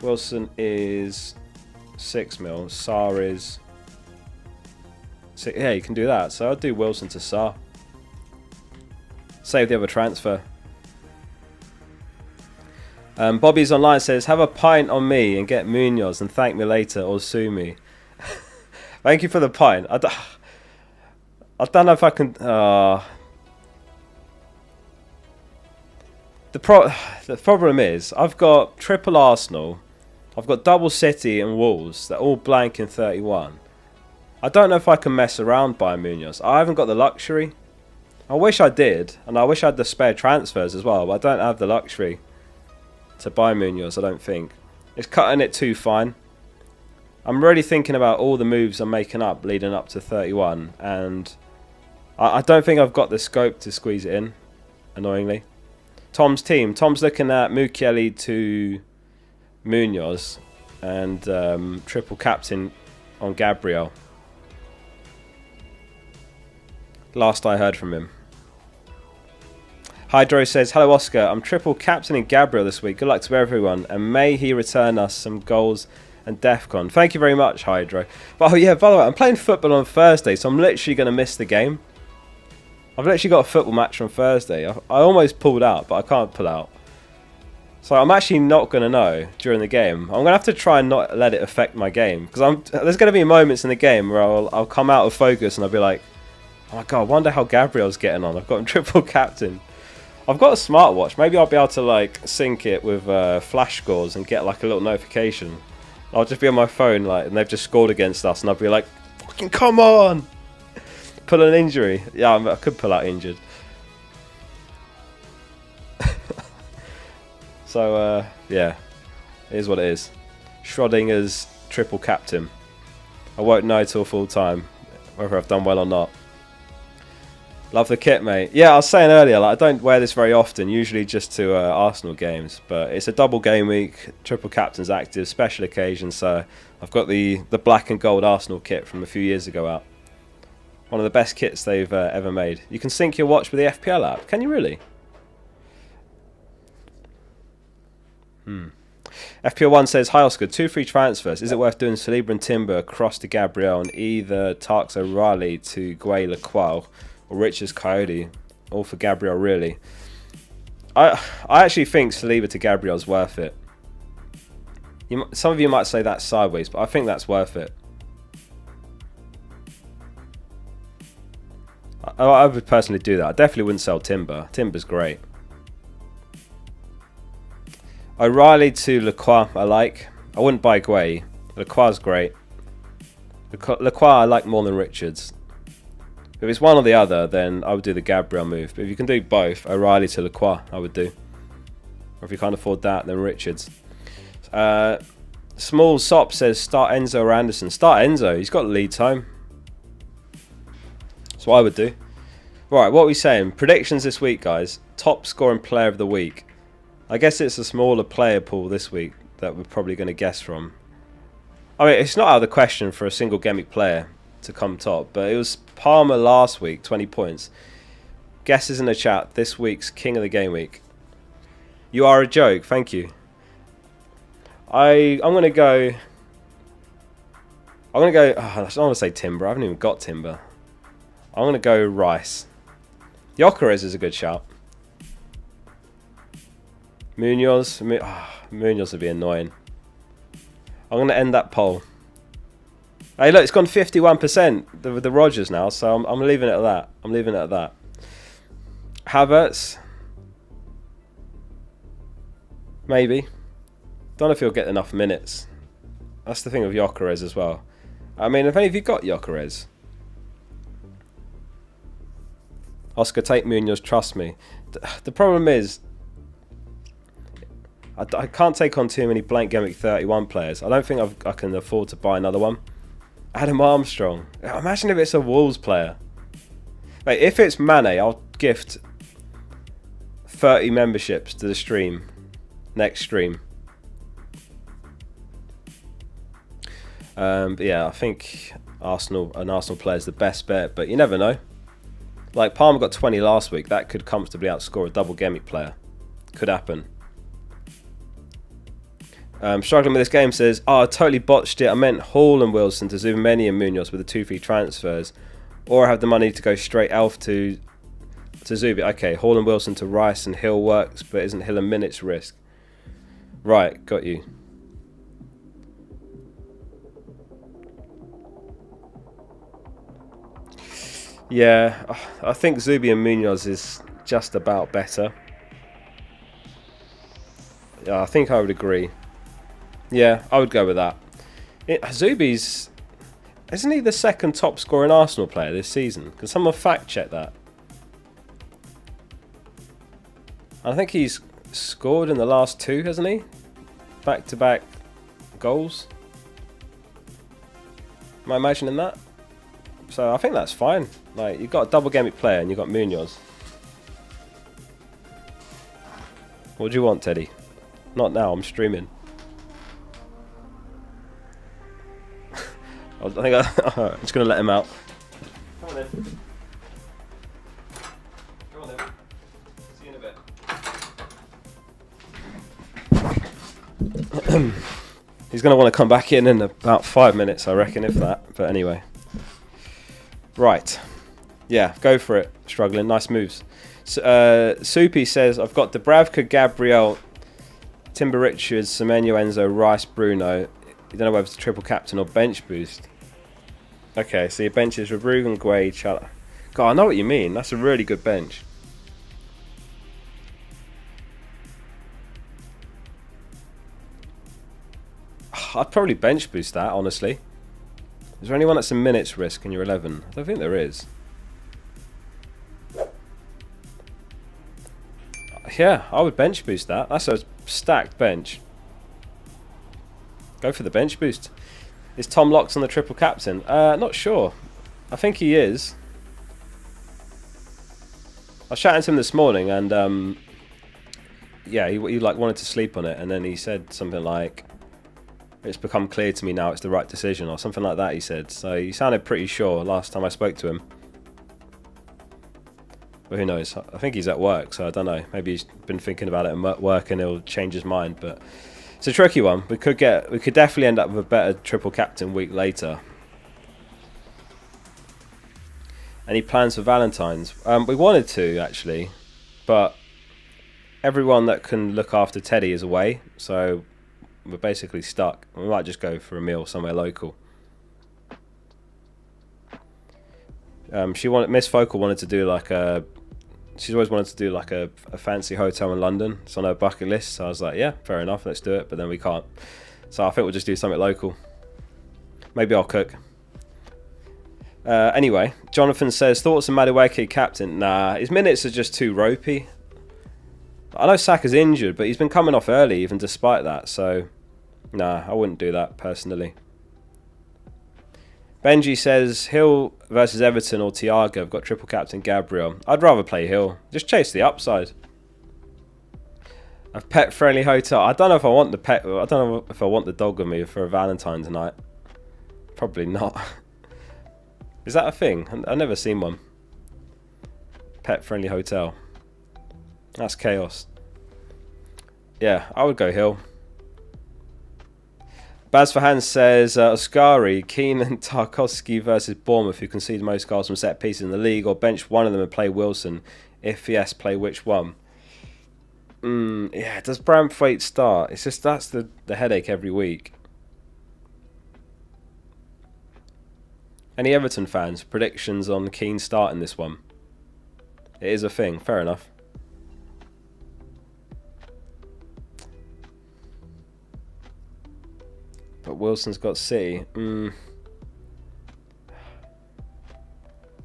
Wilson is 6 mil. Sarr is 6. Yeah, you can do that. So I'd do Wilson to Sarr. Save the other transfer. Bobby's online says, have a pint on me and get Munoz and thank me later or sue me. Thank you for the pint. I don't know if I can... The problem is, I've got triple Arsenal, I've got double City and Wolves. They're all blank in 31. I don't know if I can mess around by Munoz. I haven't got the luxury. I wish I did, and I wish I had the spare transfers as well, but I don't have the luxury to buy Munoz, I don't think. It's cutting it too fine. I'm really thinking about all the moves I'm making up leading up to 31, and I don't think I've got the scope to squeeze it in, annoyingly. Tom's team. Tom's looking at Mukiele to Munoz and triple captain on Gabriel. Last I heard from him. Hydro says, hello Oscar, I'm triple captaining Gabriel this week. Good luck to everyone, and may he return us some goals and DEFCON. Thank you very much, Hydro. But oh yeah, by the way, I'm playing football on Thursday, so I'm literally going to miss the game. I've literally got a football match on Thursday. I almost pulled out, but I can't pull out. So I'm actually not going to know during the game. I'm going to have to try and not let it affect my game. Because there's going to be moments in the game where I'll come out of focus and I'll be like, oh my god, I wonder how Gabriel's getting on. I've got him triple captain. I've got a smartwatch. Maybe I'll be able to like sync it with flash scores and get like a little notification. I'll just be on my phone like, and they've just scored against us, and I'll be like, fucking come on! Pull an injury. Yeah, I could pull out injured. So yeah, it is what it is. Schrodinger's triple captain. I won't know till full time whether I've done well or not. Love the kit, mate. Yeah, I was saying earlier, like, I don't wear this very often, usually just to Arsenal games, but it's a double game week, triple captain's active, special occasion, so I've got the black and gold Arsenal kit from a few years ago out. One of the best kits they've ever made. You can sync your watch with the FPL app. Can you really? FPL 1 says, hi Oscar, 2 free transfers. Is it worth doing Saliba and Timber across to Gabriel and either Tarks O'Reilly to Gw26 or Richards Coyote? All for Gabriel, really. I actually think Saliba to Gabriel is worth it. Some of you might say that's sideways, but I think that's worth it. I would personally do that. I definitely wouldn't sell Timber. Timber's great. O'Reilly to Lacroix, I like. I wouldn't buy Guay. Lacroix's great. Lacroix I like more than Richards. If it's one or the other, then I would do the Gabriel move. But if you can do both, O'Reilly to Lacroix, I would do. Or if you can't afford that, then Richards. Small Sop says start Enzo or Anderson. Start Enzo. He's got lead time. That's what I would do. Right, what are we saying? Predictions this week, guys. Top scoring player of the week. I guess it's a smaller player pool this week that we're probably going to guess from. I mean, it's not out of the question for a single Gameweek player to come top, but it was Palmer last week, 20 points. Guesses in the chat. This week's King of the Game Week. You are a joke. Thank you. I'm going to go... I don't want to say Timber. I haven't even got Timber. I'm going to go Rice. Gyökeres is a good shout. Munoz. Munoz would be annoying. I'm going to end that poll. Hey, look, it's gone 51% with the Rodgers now, so I'm leaving it at that. I'm leaving it at that. Havertz. Maybe. Don't know if he'll get enough minutes. That's the thing with Gyökeres as well. I mean, if any of you got Gyökeres? Oscar, take Munoz, trust me. The problem is, I can't take on too many blank Gameweek 31 players. I don't think I can afford to buy another one. Adam Armstrong. Imagine if it's a Wolves player. Like, if it's Mane, I'll gift 30 memberships to the stream. Next stream. But yeah, I think an Arsenal player is the best bet, but you never know. Like, Palmer got 20 last week. That could comfortably outscore a double Gameweek player. Could happen. Struggling with this game says, I totally botched it. I meant Hall and Wilson to Zubimeni and Munoz with the 2 free transfers. Or I have the money to go straight Elf to Zubi. Okay, Hall and Wilson to Rice and Hill works, but isn't Hill a minutes risk? Right, got you. Yeah, I think Zubi and Munoz is just about better. Yeah, I think I would agree. Yeah, I would go with that. Zubi's... Isn't he the second top scoring Arsenal player this season? Can someone fact check that? I think he's scored in the last 2, hasn't he? Back-to-back goals. Am I imagining that? So I think that's fine. Like, you've got a double Gameweek player and you've got Munoz. What do you want, Teddy? Not now, I'm streaming. I'm just going to let him out. Come on then. Come on then. See you in a bit. He's going to want to come back in about 5 minutes, I reckon, if that. But anyway. Right. Yeah, go for it. Struggling. Nice moves. Soupy says, I've got Dubravka, Gabriel, Timber Richards, Semenyo, Enzo, Rice, Bruno. You don't know whether it's a triple captain or bench boost. Okay, so your bench is Ruben, Guay, Chala. God, I know what you mean. That's a really good bench. I'd probably bench boost that, honestly. Is there anyone that's a minutes risk in your 11? I don't think there is. Yeah, I would bench boost that. That's a stacked bench. Go for the bench boost. Is Tom Locks on the triple captain? Not sure. I think he is. I was chatting to him this morning, and yeah, he like wanted to sleep on it, and then he said something like, "It's become clear to me now it's the right decision," or something like that. He said. So he sounded pretty sure last time I spoke to him. But who knows? I think he's at work, so I don't know. Maybe he's been thinking about it at work, and he'll change his mind, but. It's a tricky one. We could definitely end up with a better triple captain week later. Any plans for Valentine's? We wanted to, actually, but everyone that can look after Teddy is away, so We're basically stuck. We might just go for a meal somewhere local. Miss Focal wanted to do like a... She's always wanted to do like a fancy hotel in London. It's on her bucket list. So I was like, yeah, fair enough, let's do it. But then we can't. So I think we'll just do something local. Maybe I'll cook. Anyway, Jonathan says, thoughts on Madueke captain? Nah, his minutes are just too ropey. I know Saka's injured, but he's been coming off early even despite that. So, nah, I wouldn't do that personally. Benji says, Hill versus Everton or Thiago. I've got triple captain Gabriel. I'd rather play Hill. Just chase the upside. A pet-friendly hotel. I don't know if I want the pet. I don't know if I want the dog with me for a Valentine's night. Probably not. Is that a thing? I've never seen one. Pet-friendly hotel. That's chaos. Yeah, I would go Hill. Baz for Hans says, Oscari, Keane and Tarkowski versus Bournemouth, who concede the most goals from set pieces in the league, or bench one of them and play Wilson? If yes, play which one? Yeah, does Braithwaite start? It's just that's the headache every week. Any Everton fans, predictions on Keane starting this one? It is a thing, fair enough. But Wilson's got City. I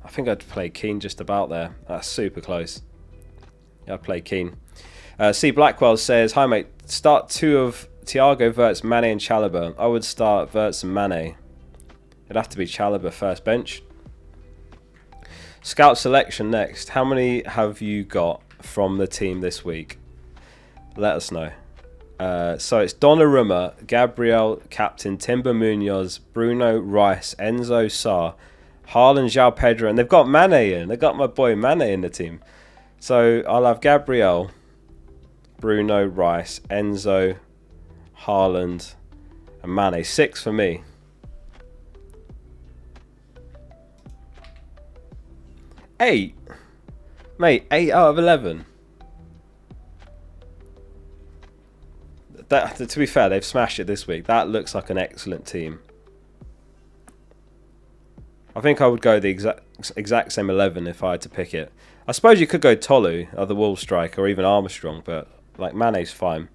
think I'd play Keane just about there. That's super close. Yeah, I'd play Keane. C. Blackwell says, hi mate, start two of Thiago, Wirtz, Mane and Chalobah. I would start Wirtz and Mane. It'd have to be Chalobah first bench. Scout selection next. How many have you got from the team this week? Let us know. So it's Donnarumma, Gabriel, captain, Timber Munoz, Bruno, Rice, Enzo, Sarr, Haaland, João Pedro, and they've got Mane in. They've got my boy Mane in the team. So I'll have Gabriel, Bruno, Rice, Enzo, Haaland, and Mane. 6 for me. Eight, mate. 8 out of 11. That, to be fair, they've smashed it this week. That looks like an excellent team. I think I would go the exact same 11 if I had to pick it. I suppose you could go Tolu, or the Wolves striker, or even Armstrong, but like Mane's fine.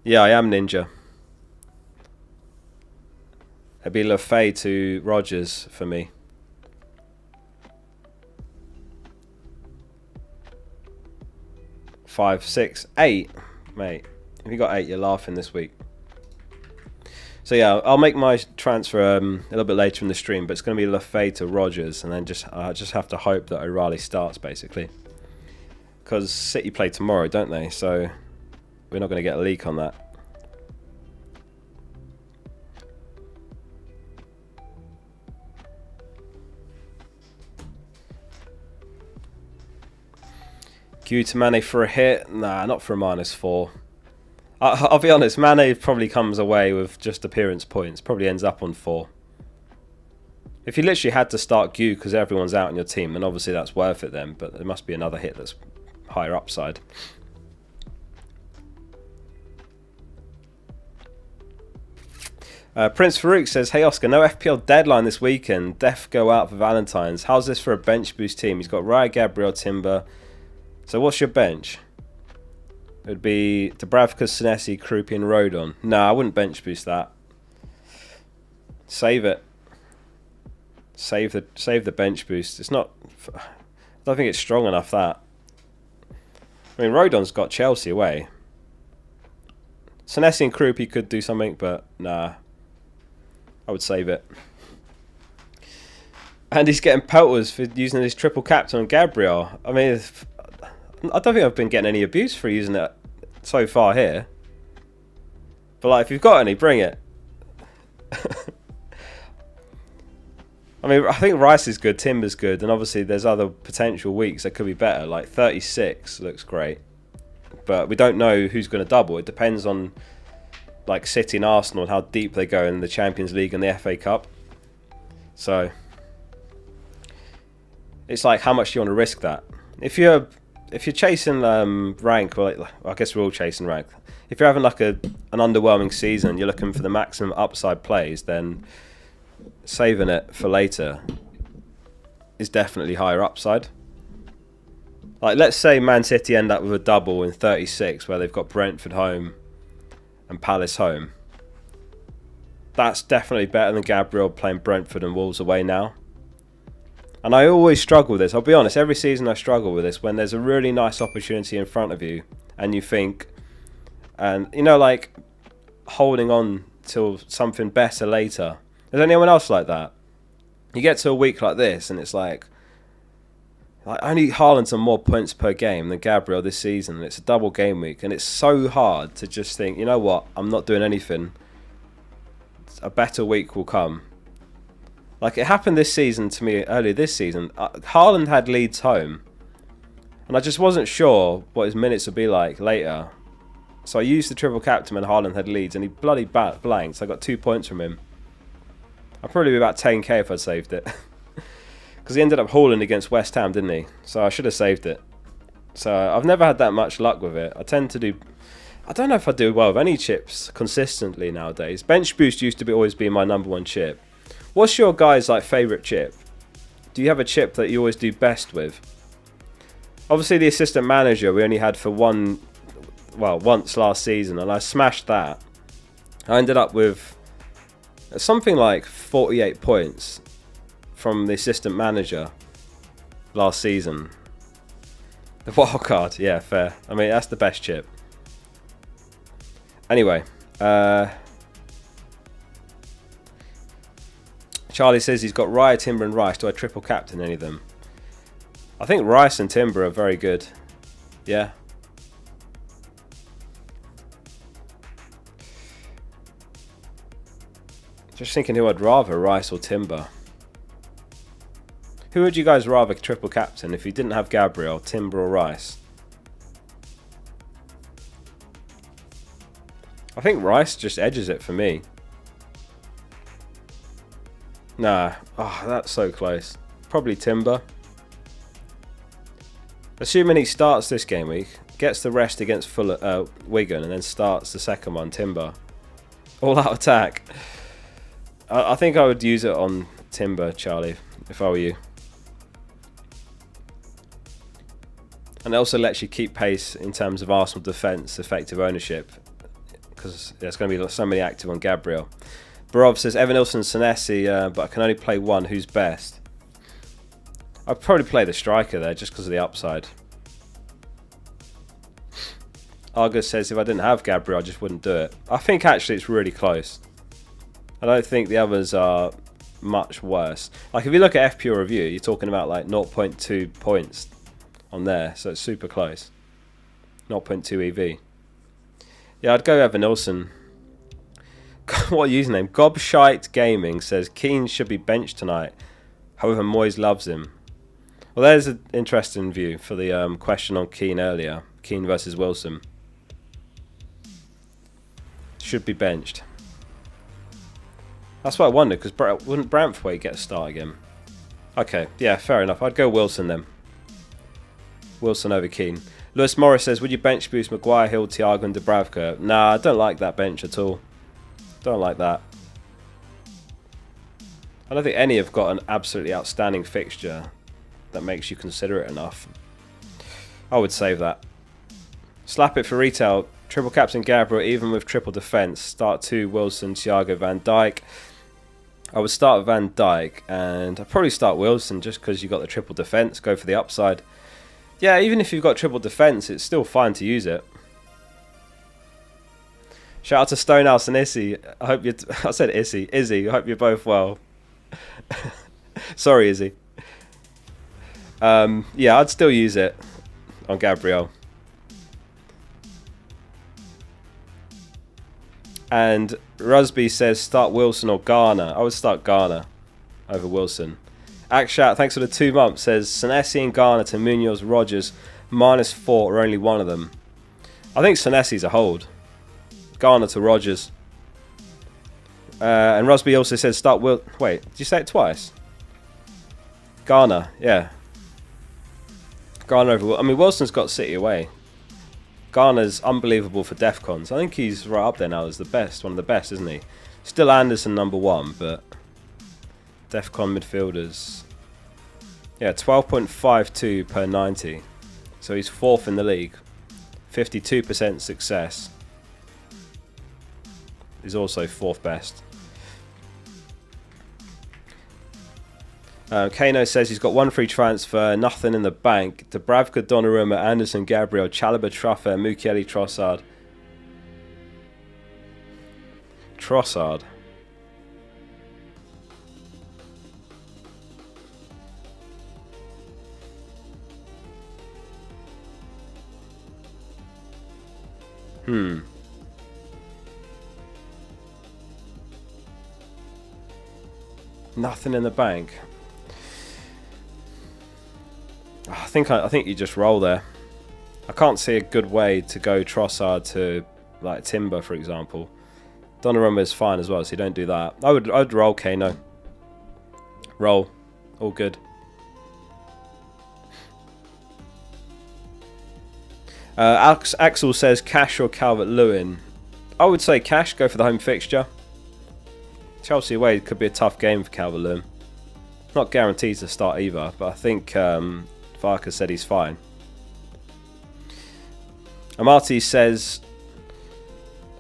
Yeah, I am Ninja. It'd be Lafay to Rodgers for me. Five, 6, 8, mate. If you got 8, you're laughing this week. So yeah, I'll make my transfer a little bit later in the stream, but it's going to be Lafay to Rodgers, and then I just have to hope that O'Reilly starts basically, because City play tomorrow, don't they? So we're not going to get a leak on that. Q to Mane for a hit? Nah, not for a -4. I'll be honest, Mane probably comes away with just appearance points. Probably ends up on 4. If you literally had to start Q because everyone's out on your team, then obviously that's worth it then. But there must be another hit that's higher upside. Prince Farouk says, hey Oscar, no FPL deadline this weekend. Def go out for Valentine's. How's this for a bench boost team? He's got Raya, Gabriel, Timber. So what's your bench? It would be Dubravka, Senesi, Krupi and Rodon. No, I wouldn't bench boost that. Save it. Save the bench boost. It's not... I don't think it's strong enough, that. I mean, Rodon's got Chelsea away. Senesi and Krupi could do something, but nah. I would save it. And he's getting pelters for using his triple captain on Gabriel. I mean... I don't think I've been getting any abuse for using it so far here. But like, if you've got any, bring it. I mean, I think Rice is good, Timber's good, and obviously there's other potential weeks that could be better. Like 36 looks great. But we don't know who's going to double. It depends on like City and Arsenal and how deep they go in the Champions League and the FA Cup. So it's like, how much do you want to risk that? If you're if you're chasing rank, well, I guess we're all chasing rank. If you're having like an underwhelming season, you're looking for the maximum upside plays, then saving it for later is definitely higher upside. Like, let's say Man City end up with a double in 36 where they've got Brentford home and Palace home. That's definitely better than Gabriel playing Brentford and Wolves away now. And I always struggle with this. I'll be honest, every season I struggle with this when there's a really nice opportunity in front of you and you think, and you know, like holding on till something better later. Is anyone else like that? You get to a week like this and it's like only Haaland's on more points per game than Gabriel this season. And it's a double game week and it's so hard to just think, you know what, I'm not doing anything. A better week will come. Like it happened this season to me earlier this season. Haaland had Leeds home and I just wasn't sure what his minutes would be like later. So I used the triple captain when Haaland had Leeds and he bloody blanked. So I got 2 points from him. I'd probably be about 10k if I'd saved it. Because he ended up hauling against West Ham, didn't he? So I should have saved it. So I've never had that much luck with it. I tend to do... I don't know if I do well with any chips consistently nowadays. Bench boost used to always be my number one chip. What's your guys' like favourite chip? Do you have a chip that you always do best with? Obviously the assistant manager we only had for once last season and I smashed that. I ended up with something like 48 points from the assistant manager last season. The wild card, yeah, fair. I mean, that's the best chip. Anyway, Charlie says he's got Raya, Timber and Rice. Do I triple captain any of them? I think Rice and Timber are very good. Yeah. Just thinking who I'd rather, Rice or Timber. Who would you guys rather triple captain if you didn't have Gabriel, Timber or Rice? I think Rice just edges it for me. Nah. Oh, that's so close. Probably Timber. Assuming he starts this game week, gets the rest against Wigan and then starts the second one, Timber. All out attack. I think I would use it on Timber, Charlie, if I were you. And it also lets you keep pace in terms of Arsenal defence, effective ownership, because there's going to be so many active on Gabriel. Barov says, Evan Nilsson, Senesi, but I can only play one. Who's best? I'd probably play the striker there, just because of the upside. Argus says, if I didn't have Gabriel, I just wouldn't do it. I think actually it's really close. I don't think the others are much worse. Like if you look at FPL Review, you're talking about like 0.2 points on there, so it's super close. 0.2 EV. Yeah, I'd go Evan Nilsson. What username? Gobshite Gaming says Keane should be benched tonight. However, Moyes loves him. Well, there's an interesting view for the question on Keane earlier. Keane versus Wilson. Should be benched. That's what I wondered, because wouldn't Branthwaite get a start again? Okay, yeah, fair enough. I'd go Wilson then. Wilson over Keane. Lewis Morris says, would you bench boost Maguire, Hill, Thiago and Dubravka? Nah, I don't like that bench at all. Don't like that. I don't think any have got an absolutely outstanding fixture that makes you consider it enough. I would save that. Slap it for retail. Triple captain Gabriel, even with triple defence. Start 2, Wilson, Thiago, Van Dijk. I would start Van Dijk, and I'd probably start Wilson just because you've got the triple defence. Go for the upside. Yeah, even if you've got triple defence, it's still fine to use it. Shout out to Stonehouse and Issy. I hope you. I said Issy. Izzy. I hope you're both well. Sorry, Izzy. Yeah, I'd still use it on Gabriel. And Rusby says start Wilson or Garner. I would start Garner over Wilson. Akshat, thanks for the 2 months, says Senesi and Garner to Munoz, Rogers, -4 or only one of them. I think Senesi's a hold. Garner to Rogers. And Rusby also says start Wait, did you say it twice? Garner, yeah. Garner over. I mean, Wilson's got City away. Garner's unbelievable for DEFCONs. I think he's right up there now as the best, one of the best, isn't he? Still Anderson #1, but DEFCON midfielders. Yeah, 12.52 per 90. So he's 4th in the league. 52% success. He's also 4th best. Kano says he's got 1 free transfer, nothing in the bank. Dubravka, Donnarumma, Anderson, Gabriel, Chalobah, Truffert, Mukiele, Trossard. Trossard. Nothing in the bank. I think you just roll there. I can't see a good way to go Trossard to like Timber, for example. Donnarumma is fine as well, so you don't do that. I'd roll Kano. Roll, all good. Axel says Cash or Calvert-Lewin. I would say Cash. Go for the home fixture. Chelsea away could be a tough game for Calvert-Lewin. Not guaranteed to start either, but I think Farkas said he's fine. Amati says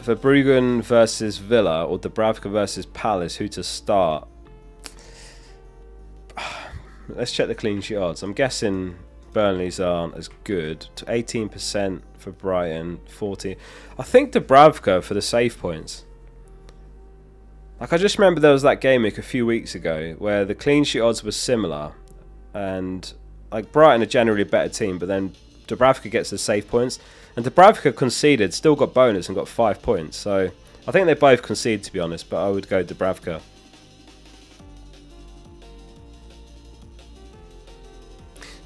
Verbruggen versus Villa or Dubravka versus Palace, who to start? Let's check the clean sheet odds. I'm guessing Burnley's aren't as good. 18% for Brighton, 40. I think Dubravka for the save points. Like, I just remember there was that game week a few weeks ago where the clean sheet odds were similar, and like Brighton are generally a better team, but then Dubravka gets the save points, and Dubravka conceded, still got bonus and got 5 points. So I think they both conceded, to be honest, but I would go Dubravka.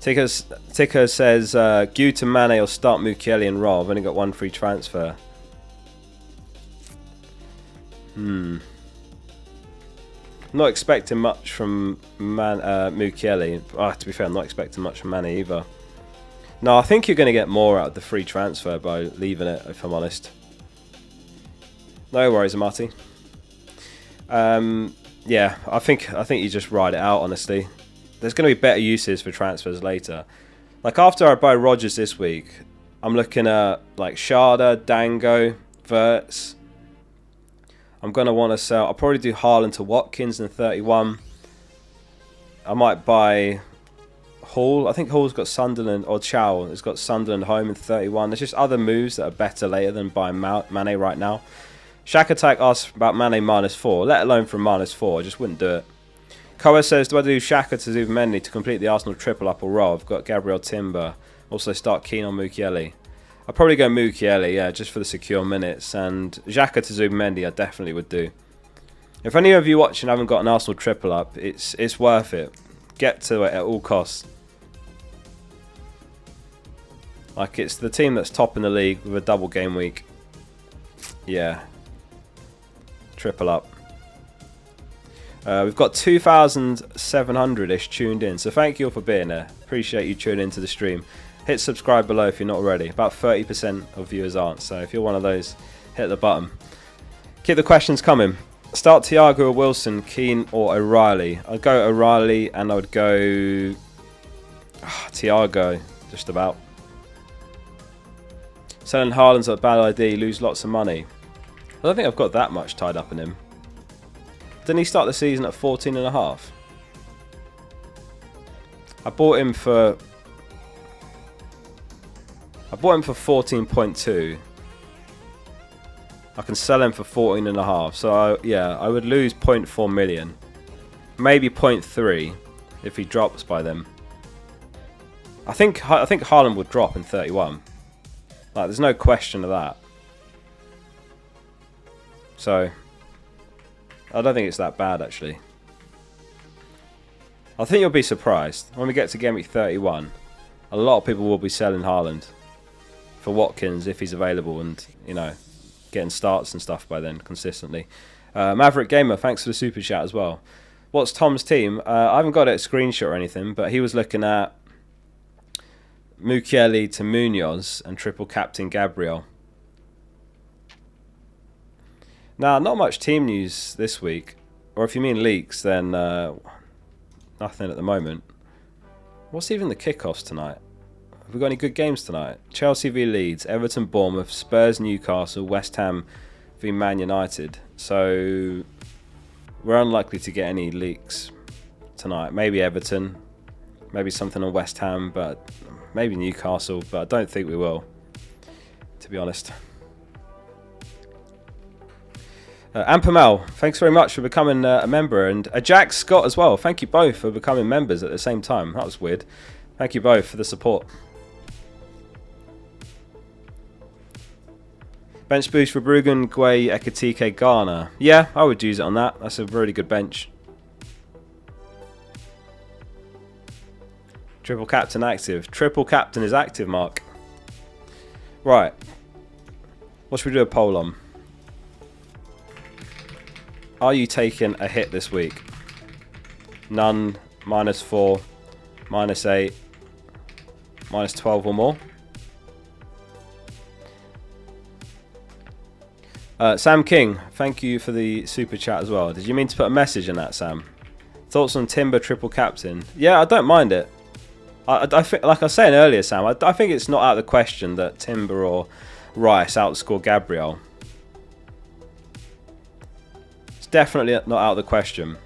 Ticker says Gw to Mane or start Mukiele and Roll. I've only got 1 free transfer. Not expecting much from Mukiele. To be fair, I'm not expecting much from Mane either. No, I think you're going to get more out of the free transfer by leaving it, if I'm honest. No worries, Amati. Yeah, I think you just ride it out, honestly. There's going to be better uses for transfers later. Like, after I buy Rodgers this week, I'm looking at like Sharda, Dango, Verts. I'm going to want to sell. I'll probably do Haaland to Watkins in 31. I might buy Hall. I think Hall's got Sunderland, or Chow has got Sunderland home in 31. There's just other moves that are better later than buying Mane right now. Shack Attack asks about Mane -4, let alone from -4. I just wouldn't do it. Koa says, do I do Xhaka to Zubimendi to complete the Arsenal triple up or roll? I've got Gabriel Timber. Also start keen on Mukiele. I'll probably go Mukiele, yeah, just for the secure minutes. And Xhaka to Zubimendi I definitely would do. If any of you watching haven't got an Arsenal triple up, it's worth it. Get to it at all costs. Like, it's the team that's top in the league with a double game week. Yeah. Triple up. We've got 2,700-ish tuned in, so thank you all for being there. Appreciate you tuning into the stream. Hit subscribe below if you're not already. About 30% of viewers aren't, so if you're one of those, hit the button. Keep the questions coming. Start Thiago or Wilson, Keane or O'Reilly. I'd go O'Reilly and I would go Thiago, just about. Selling Haaland's a bad idea, lose lots of money. I don't think I've got that much tied up in him. Didn't he start the season at 14.5? I bought him for 14.2. I can sell him for 14.5. So yeah, I would lose 0.4 million, maybe 0.3 if he drops by then. I think Haaland would drop in 31. Like, there's no question of that. So I don't think it's that bad, actually. I think you'll be surprised when we get to game week 31. A lot of people will be selling Haaland for Watkins if he's available, and you know, getting starts and stuff by then consistently. Maverick Gamer, thanks for the super chat as well. What's Tom's team? I haven't got it a screenshot or anything, but he was looking at Mukiele to Munoz and triple captain Gabriel. Now, not much team news this week. Or if you mean leaks, then nothing at the moment. What's even the kickoffs tonight? Have we got any good games tonight? Chelsea v Leeds, Everton Bournemouth, Spurs Newcastle, West Ham v Man United. So we're unlikely to get any leaks tonight. Maybe Everton, maybe something on West Ham, but maybe Newcastle, but I don't think we will, to be honest. Ampamel, thanks very much for becoming a member, and Jack Scott as well. Thank you both for becoming members at the same time. That was weird. Thank you both for the support. Bench boost for Fpl Gw26 Ghana. Yeah, I would use it on that. That's a really good bench. Triple captain active. Triple captain is active, Mark. Right. What should we do a poll on? Are you taking a hit this week? None, -4, -8, -12 or more? Sam King, thank you for the super chat as well. Did you mean to put a message in that, Sam? Thoughts on Timber triple captain? Yeah, I don't mind it. I think, like I was saying earlier, Sam, I think it's not out of the question that Timber or Rice outscore Gabriel. Definitely not out of the question.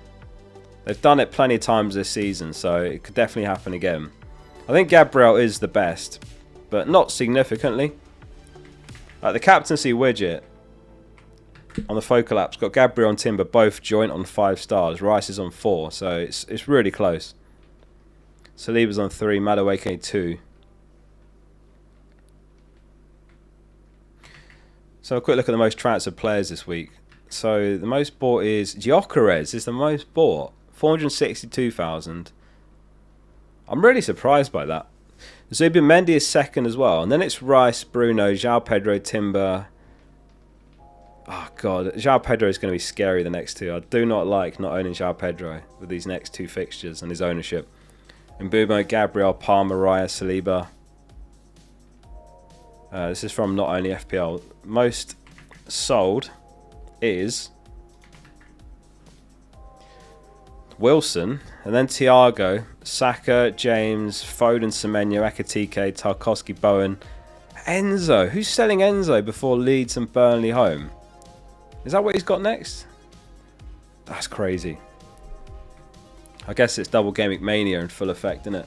They've done it plenty of times this season, so it could definitely happen again. I think Gabriel is the best, but not significantly. Like the captaincy widget on the Focal app's got Gabriel and Timber both joint on 5 stars. Rice is on 4, so it's really close. Saliba's on 3, Madueke 2. So a quick look at the most transferred players this week. So the most bought is Gyökeres is the most bought, 462,000. I'm really surprised by that. Zubimendi is second as well, and then it's Rice, Bruno, João Pedro, Timber. Oh god, João Pedro is going to be scary the next two. I do not like not owning João Pedro with these next 2 fixtures and his ownership. And Mbumo, Gabriel, Palmer, Raya, Saliba. This is from not only FPL. Most sold is Wilson, and then Thiago, Saka, James, Foden, Semenyo, Ekitike, Tarkowski, Bowen, Enzo. Who's selling Enzo before Leeds and Burnley home? Is that what he's got next? That's crazy. I guess it's Double Gameweek Mania in full effect, isn't it?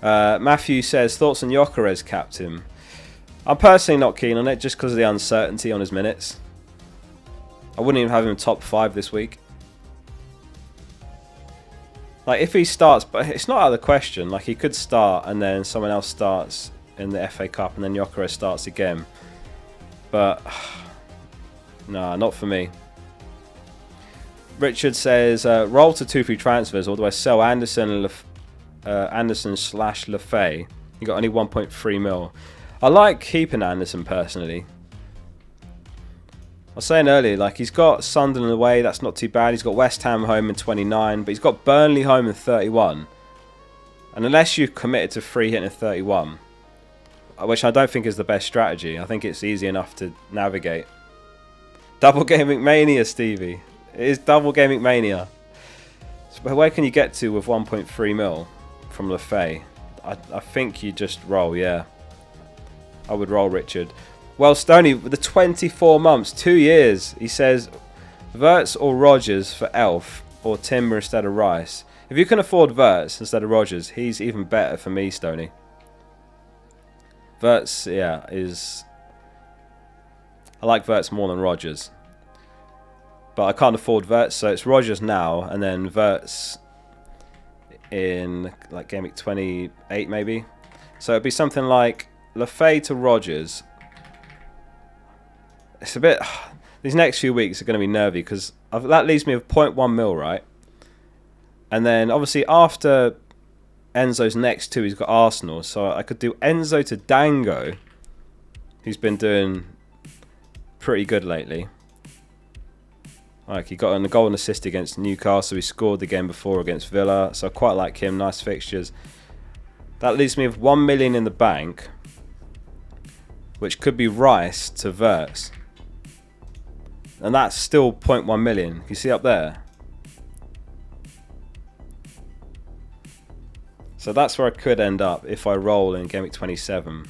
Matthew says, thoughts on Gyökeres captain? I'm personally not keen on it just because of the uncertainty on his minutes. I wouldn't even have him top 5 this week. Like if he starts, but it's not out of the question. Like he could start and then someone else starts in the FA Cup and then Gyökeres starts again. But nah, not for me. Richard says, roll to 2 free transfers, or do I sell Anderson and Anderson/Lefay? You got only 1.3 mil. I like keeping Anderson personally. I was saying earlier, like he's got Sunderland away, that's not too bad. He's got West Ham home in 29, but he's got Burnley home in 31. And unless you've committed to free hitting in 31, which I don't think is the best strategy, I think it's easy enough to navigate. Double Gameweek Mania, Stevie. It is Double Gameweek Mania. So where can you get to with 1.3 mil from Lefay? I think you just roll, yeah. I would roll, Richard. Well, Stoney, with the 24 months, 2 years, he says, Verts or Rogers for Elf, or Timber instead of Rice. If you can afford Verts instead of Rogers, he's even better for me, Stoney. Verts, yeah, is... I like Verts more than Rogers. But I can't afford Verts, so it's Rogers now, and then Verts in like Game Week 28 maybe. So it'd be something like Lefay to Rogers. It's a bit... These next few weeks are going to be nervy because that leaves me with 0.1 mil, right? And then obviously after Enzo's next 2, he's got Arsenal. So I could do Enzo to Dango, who's been doing pretty good lately. Like, he got a goal and assist against Newcastle. He scored the game before against Villa, so I quite like him. Nice fixtures. That leaves me with 1 million in the bank, which could be Rice to Verts. And that's still 0.1 million. Can you see up there? So that's where I could end up if I roll in Game Week 27.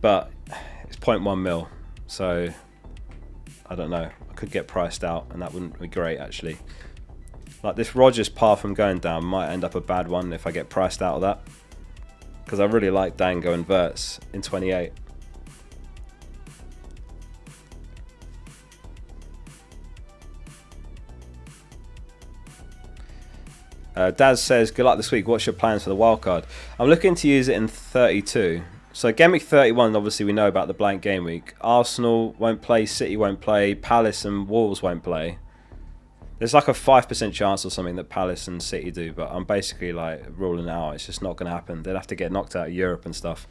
But it's 0.1 mil. So I don't know. I could get priced out and that wouldn't be great actually. Like this Rodgers path I'm going down might end up a bad one if I get priced out of that. Because I really like Dango and Verts in 28. Daz says, good luck this week. What's your plans for the wildcard? I'm looking to use it in 32. So Game Week 31, obviously we know about the blank game week. Arsenal won't play, City won't play, Palace and Wolves won't play. There's like a 5% chance or something that Palace and City do, but I'm basically like ruling it out. It's just not going to happen. They'd have to get knocked out of Europe and stuff.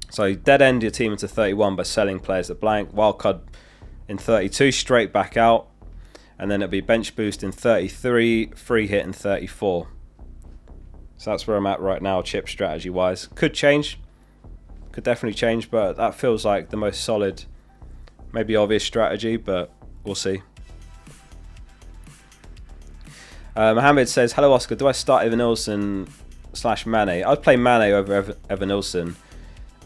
So dead end your team into 31 by selling players at blank. Wildcard in 32, straight back out. And then it'll be bench boost in 33, free hit in 34. So that's where I'm at right now, chip strategy wise. Could change. Could definitely change, but that feels like the most solid, maybe obvious strategy, but we'll see. Mohammed says, hello Oscar, do I start Evan Nilsson / Mane? I'd play Mane over Evan Nilsson.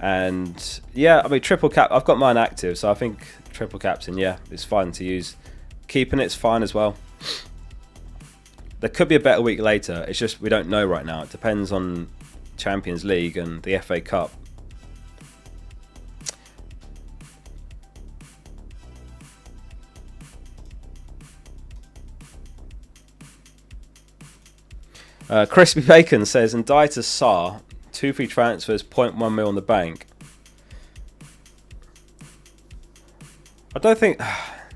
And yeah, I mean, triple cap, I've got mine active, so I think triple captain, yeah, it's fine to use. Keeping it's fine as well. There could be a better week later. It's just we don't know right now. It depends on Champions League and the FA Cup. Crispy Bacon says, and die to Saar, 2 free transfers, 0.1 mil on the bank. I don't think...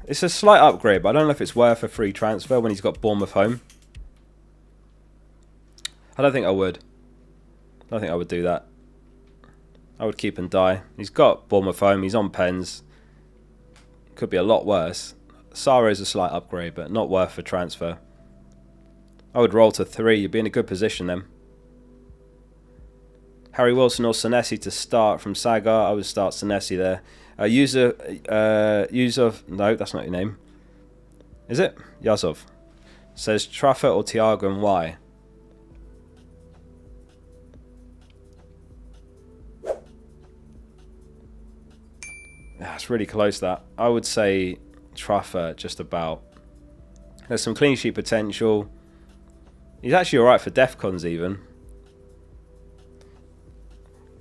It's a slight upgrade, but I don't know if it's worth a free transfer when he's got Bournemouth home. I don't think I would. I don't think I would do that. I would keep and die. He's got Bournemouth home. He's on pens. Could be a lot worse. Sarah is a slight upgrade, but not worth a transfer. I would roll to 3. You'd be in a good position then. Harry Wilson or Senesi to start from Sagar. I would start Senesi there. User, no, that's not your name. Is it? Yazov. Says Trafford or Thiago and why? That's really close that. I would say Trafford just about. There's some clean sheet potential. He's actually alright for Defcons even.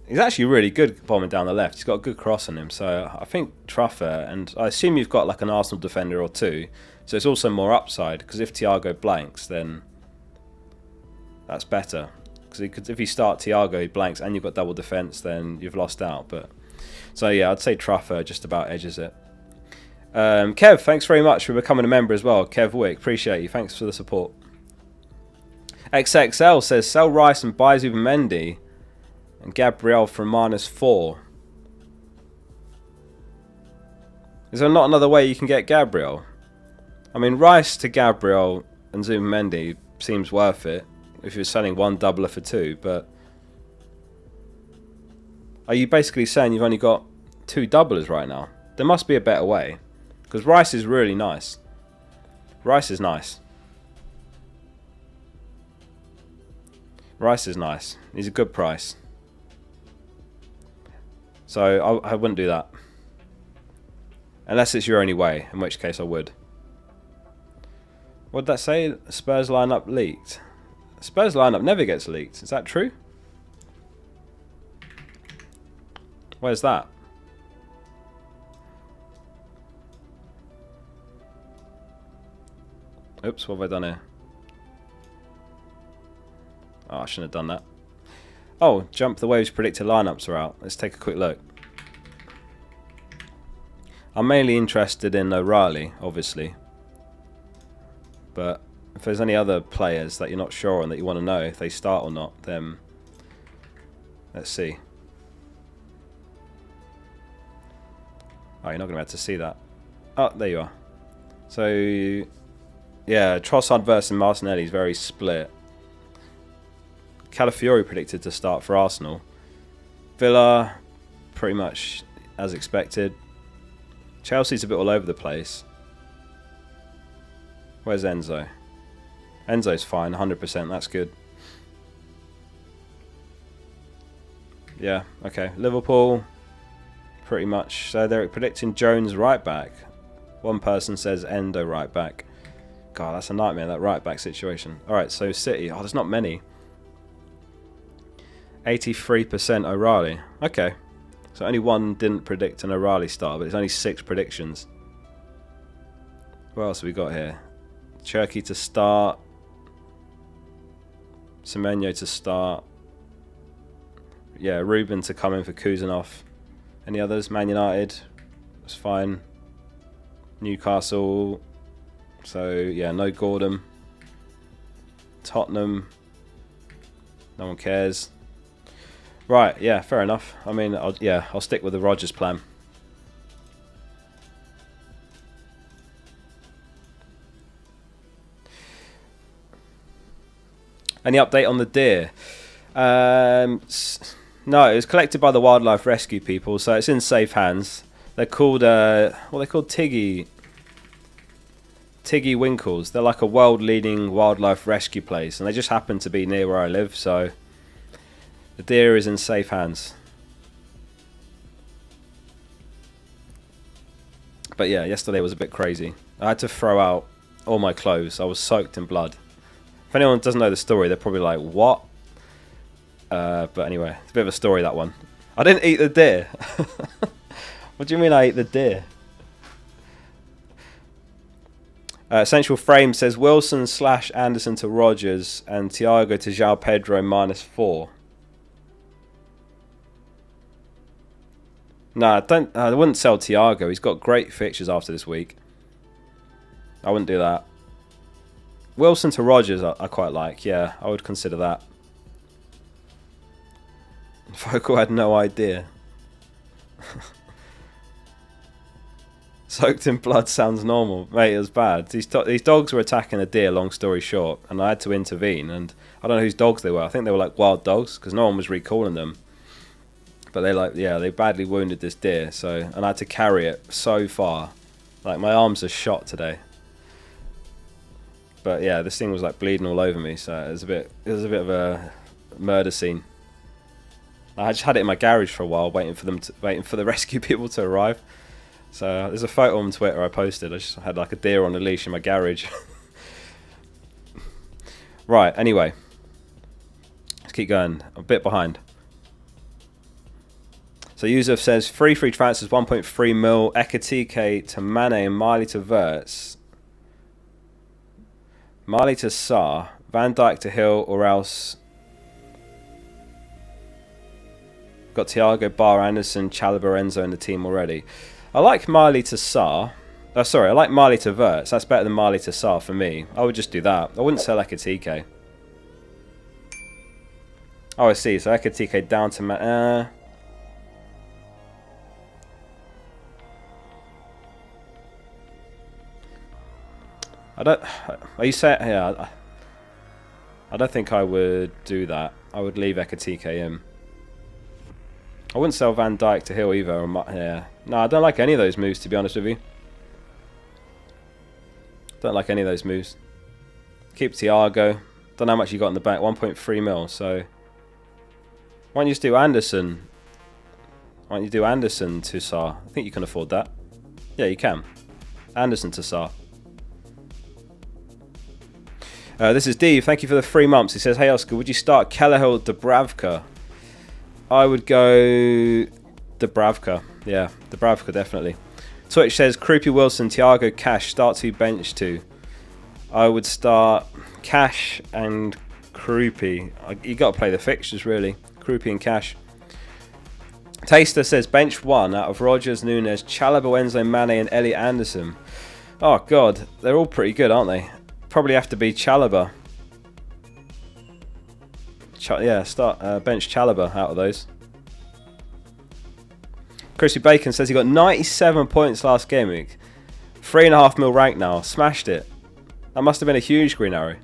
He's actually really good bombing down the left. He's got a good cross on him. So I think Trafford, and I assume you've got like an Arsenal defender or two. So it's also more upside. Because if Thiago blanks, then that's better. Because if you start Thiago, he blanks, and you've got double defence, then you've lost out. But so yeah, I'd say Trafford just about edges it. Kev, thanks very much for becoming a member as well. Kev Wick, appreciate you. Thanks for the support. XXL says, sell Rice and buy Zubimendi. And Gabriel for -4. Is there not another way you can get Gabriel? I mean, Rice to Gabriel and Zubimendi seems worth it if you're selling one doubler for 2, but are you basically saying you've only got 2 doublers right now? There must be a better way, because Rice is really nice. Rice is nice. Rice is nice. He's a good price. So I wouldn't do that. Unless it's your only way, in which case I would. What did that say? Spurs lineup leaked. Spurs lineup never gets leaked. Is that true? Where's that? Oops, what have I done here? Oh, I shouldn't have done that. Oh, Jump the Waves predicted lineups are out. Let's take a quick look. I'm mainly interested in O'Reilly, obviously. But if there's any other players that you're not sure on that you want to know if they start or not, then let's see. Oh, you're not going to be able to see that. Oh, there you are. So, yeah, Trossard versus Martinelli is very split. Calafiori predicted to start for Arsenal. Villa, pretty much as expected. Chelsea's a bit all over the place. Where's Enzo? Enzo's fine, 100%, that's good. Yeah, okay. Liverpool, pretty much. So they're predicting Jones right back. One person says Endo right back. God, that's a nightmare, that right back situation. Alright, so City. Oh, there's not many. 83% O'Reilly. Okay. So only one didn't predict an O'Reilly start, but it's only 6 predictions. What else have we got here? Cherky to start. Semenyo to start. Yeah, Ruben to come in for Kuzanov. Any others? Man United. That's fine. Newcastle. So, yeah, no Gordon. Tottenham. No one cares. Right, yeah, fair enough. I mean, I'll stick with the Rodgers plan. Any update on the deer? No, it was collected by the wildlife rescue people, so it's in safe hands. They're called, they're called Tiggy Winkles. They're like a world-leading wildlife rescue place, and they just happen to be near where I live, so the deer is in safe hands. But yeah, yesterday was a bit crazy. I had to throw out all my clothes. I was soaked in blood. If anyone doesn't know the story, they're probably like, what? But anyway, it's a bit of a story, that one. I didn't eat the deer. What do you mean I ate the deer? Essential Frame says Wilson / Anderson to Rodgers and Thiago to João Pedro -4. No, I wouldn't sell Thiago. He's got great fixtures after this week. I wouldn't do that. Wilson to Rodgers I quite like. Yeah, I would consider that. Focal had no idea. Soaked in blood sounds normal. Mate, it was bad. These dogs were attacking a deer, long story short, and I had to intervene. And I don't know whose dogs they were. I think they were like wild dogs, because no one was recalling them. But they badly wounded this deer, and I had to carry it so far. Like, my arms are shot today. But yeah, this thing was like bleeding all over me, so it was a bit of a murder scene. I just had it in my garage for a while, waiting for the rescue people to arrive. So there's a photo on Twitter I posted. I just had like a deer on a leash in my garage. Right, anyway. Let's keep going. I'm a bit behind. So Yusuf says, free transfers, 1.3 mil, Ekatike to Mane and Miley to Verts. Miley to Sarr, Van Dijk to Hill, or else got Thiago, Bar, Anderson, Chalobah, Enzo in the team already. I like Miley to Sarr. Sorry, I like Miley to Verts. That's better than Miley to Sarr for me. I would just do that. I wouldn't sell Ekatike. Oh, I see. So Ekatike down to I don't. Are you saying? Yeah. I don't think I would do that. I would leave Ekatike in. I wouldn't sell Van Dijk to Hill either. Yeah. No, I don't like any of those moves, to be honest with you. Don't like any of those moves. Keep Thiago. Don't know how much you got in the bank. 1.3 mil. So why don't you just do Anderson? Why don't you do Anderson to Sarr? I think you can afford that. Yeah, you can. Anderson to Sarr. This is Dave. Thank you for the 3 months. He says, hey Oscar, would you start Kelleher Dubravka? I would go Dubravka. Yeah, Dubravka definitely. Twitch says Krupi, Wilson, Thiago, Cash, start 2, bench 2. I would start Cash and Krupi. You got to play the fixtures really. Krupi and Cash. Taster says bench 1 out of Rodgers, Nunes, Chalobah, Enzo, Mane and Elliot Anderson. Oh god, they're all pretty good, aren't they? Probably have to be Chalobah. Start bench Chalobah out of those. Chrissy Bacon says he got 97 points last game week. 3.5 mil rank now. Smashed it. That must have been a huge green arrow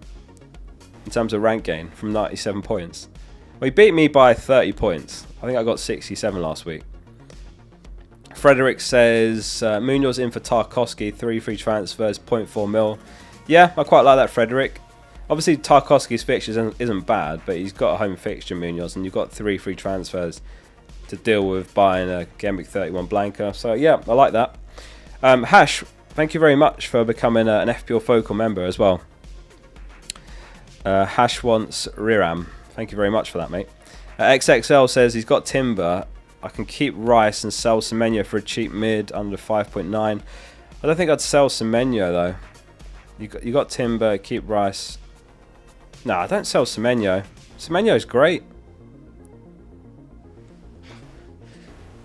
in terms of rank gain from 97 points. Well, he beat me by 30 points. I think I got 67 last week. Frederick says, Munoz in for Tarkowski, 3 free transfers, 0.4 mil. Yeah, I quite like that, Frederick. Obviously, Tarkowski's fixture isn't bad, but he's got a home fixture, Munoz, and you've got 3 free transfers to deal with buying a Gameweek 31 Blanca. So, yeah, I like that. Hash, thank you very much for becoming an FPL Focal member as well. Hash wants Riram. Thank you very much for that, mate. XXL says he's got Timber. I can keep Rice and sell Semenyo for a cheap mid under 5.9. I don't think I'd sell Semenyo though. You got Timber, keep Rice. No, I don't sell Semenyo. Semenyo's great.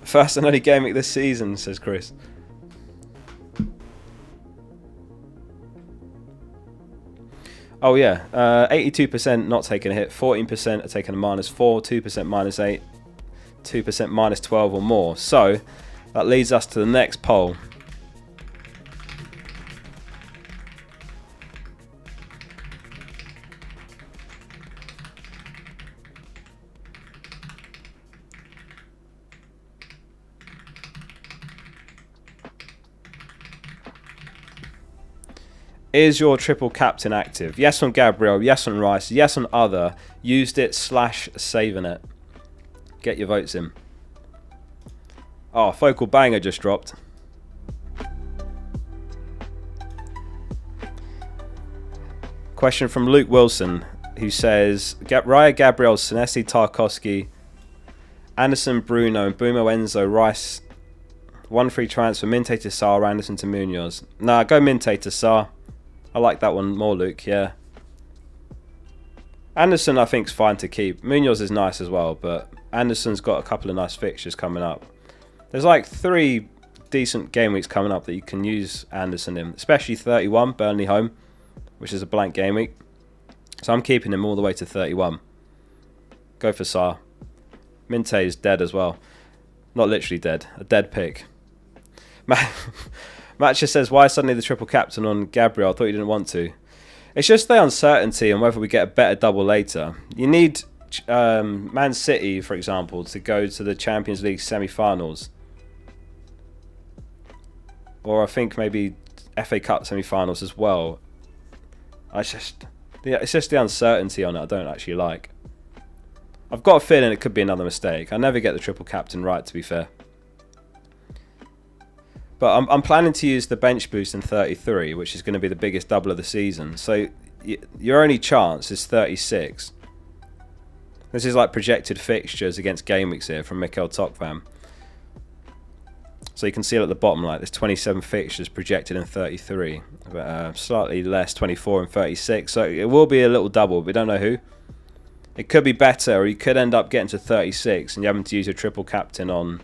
First and only game week this season, says Chris. Oh yeah, 82% not taking a hit, 14% are taking a -4, 2% -8, 2% -12 or more. So that leads us to the next poll. Is your triple captain active? Yes on Gabriel, yes on Rice, yes on other. Used it / saving it. Get your votes in. Oh, Focal banger just dropped. Question from Luke Wilson, who says, Raya, Gabriel, Senesi, Tarkowski, Anderson, Bruno, and Boomer, Enzo, Rice. 1 free transfer, Minte to Sarr, Anderson to Munoz. Nah, go Minte to Sarr. I like that one more, Luke, yeah. Anderson, I think, is fine to keep. Munoz is nice as well, but Anderson's got a couple of nice fixtures coming up. There's like 3 decent game weeks coming up that you can use Anderson in, especially 31, Burnley home, which is a blank game week. So I'm keeping him all the way to 31. Go for Sarr. Minte is dead as well. Not literally dead, a dead pick. Matt just says, why suddenly the triple captain on Gabriel? I thought you didn't want to. It's just the uncertainty on whether we get a better double later. You need Man City, for example, to go to the Champions League semi-finals. Or I think maybe FA Cup semi-finals as well. It's just the uncertainty on it I don't actually like. I've got a feeling it could be another mistake. I never get the triple captain right, to be fair. But I'm planning to use the bench boost in 33, which is going to be the biggest double of the season. So your only chance is 36. This is like projected fixtures against game weeks here from Mikel Tokvam. So you can see it at the bottom, like there's 27 fixtures projected in 33. Slightly less, 24 and 36. So it will be a little double, but we don't know who. It could be better, or you could end up getting to 36 and you're having to use your triple captain on,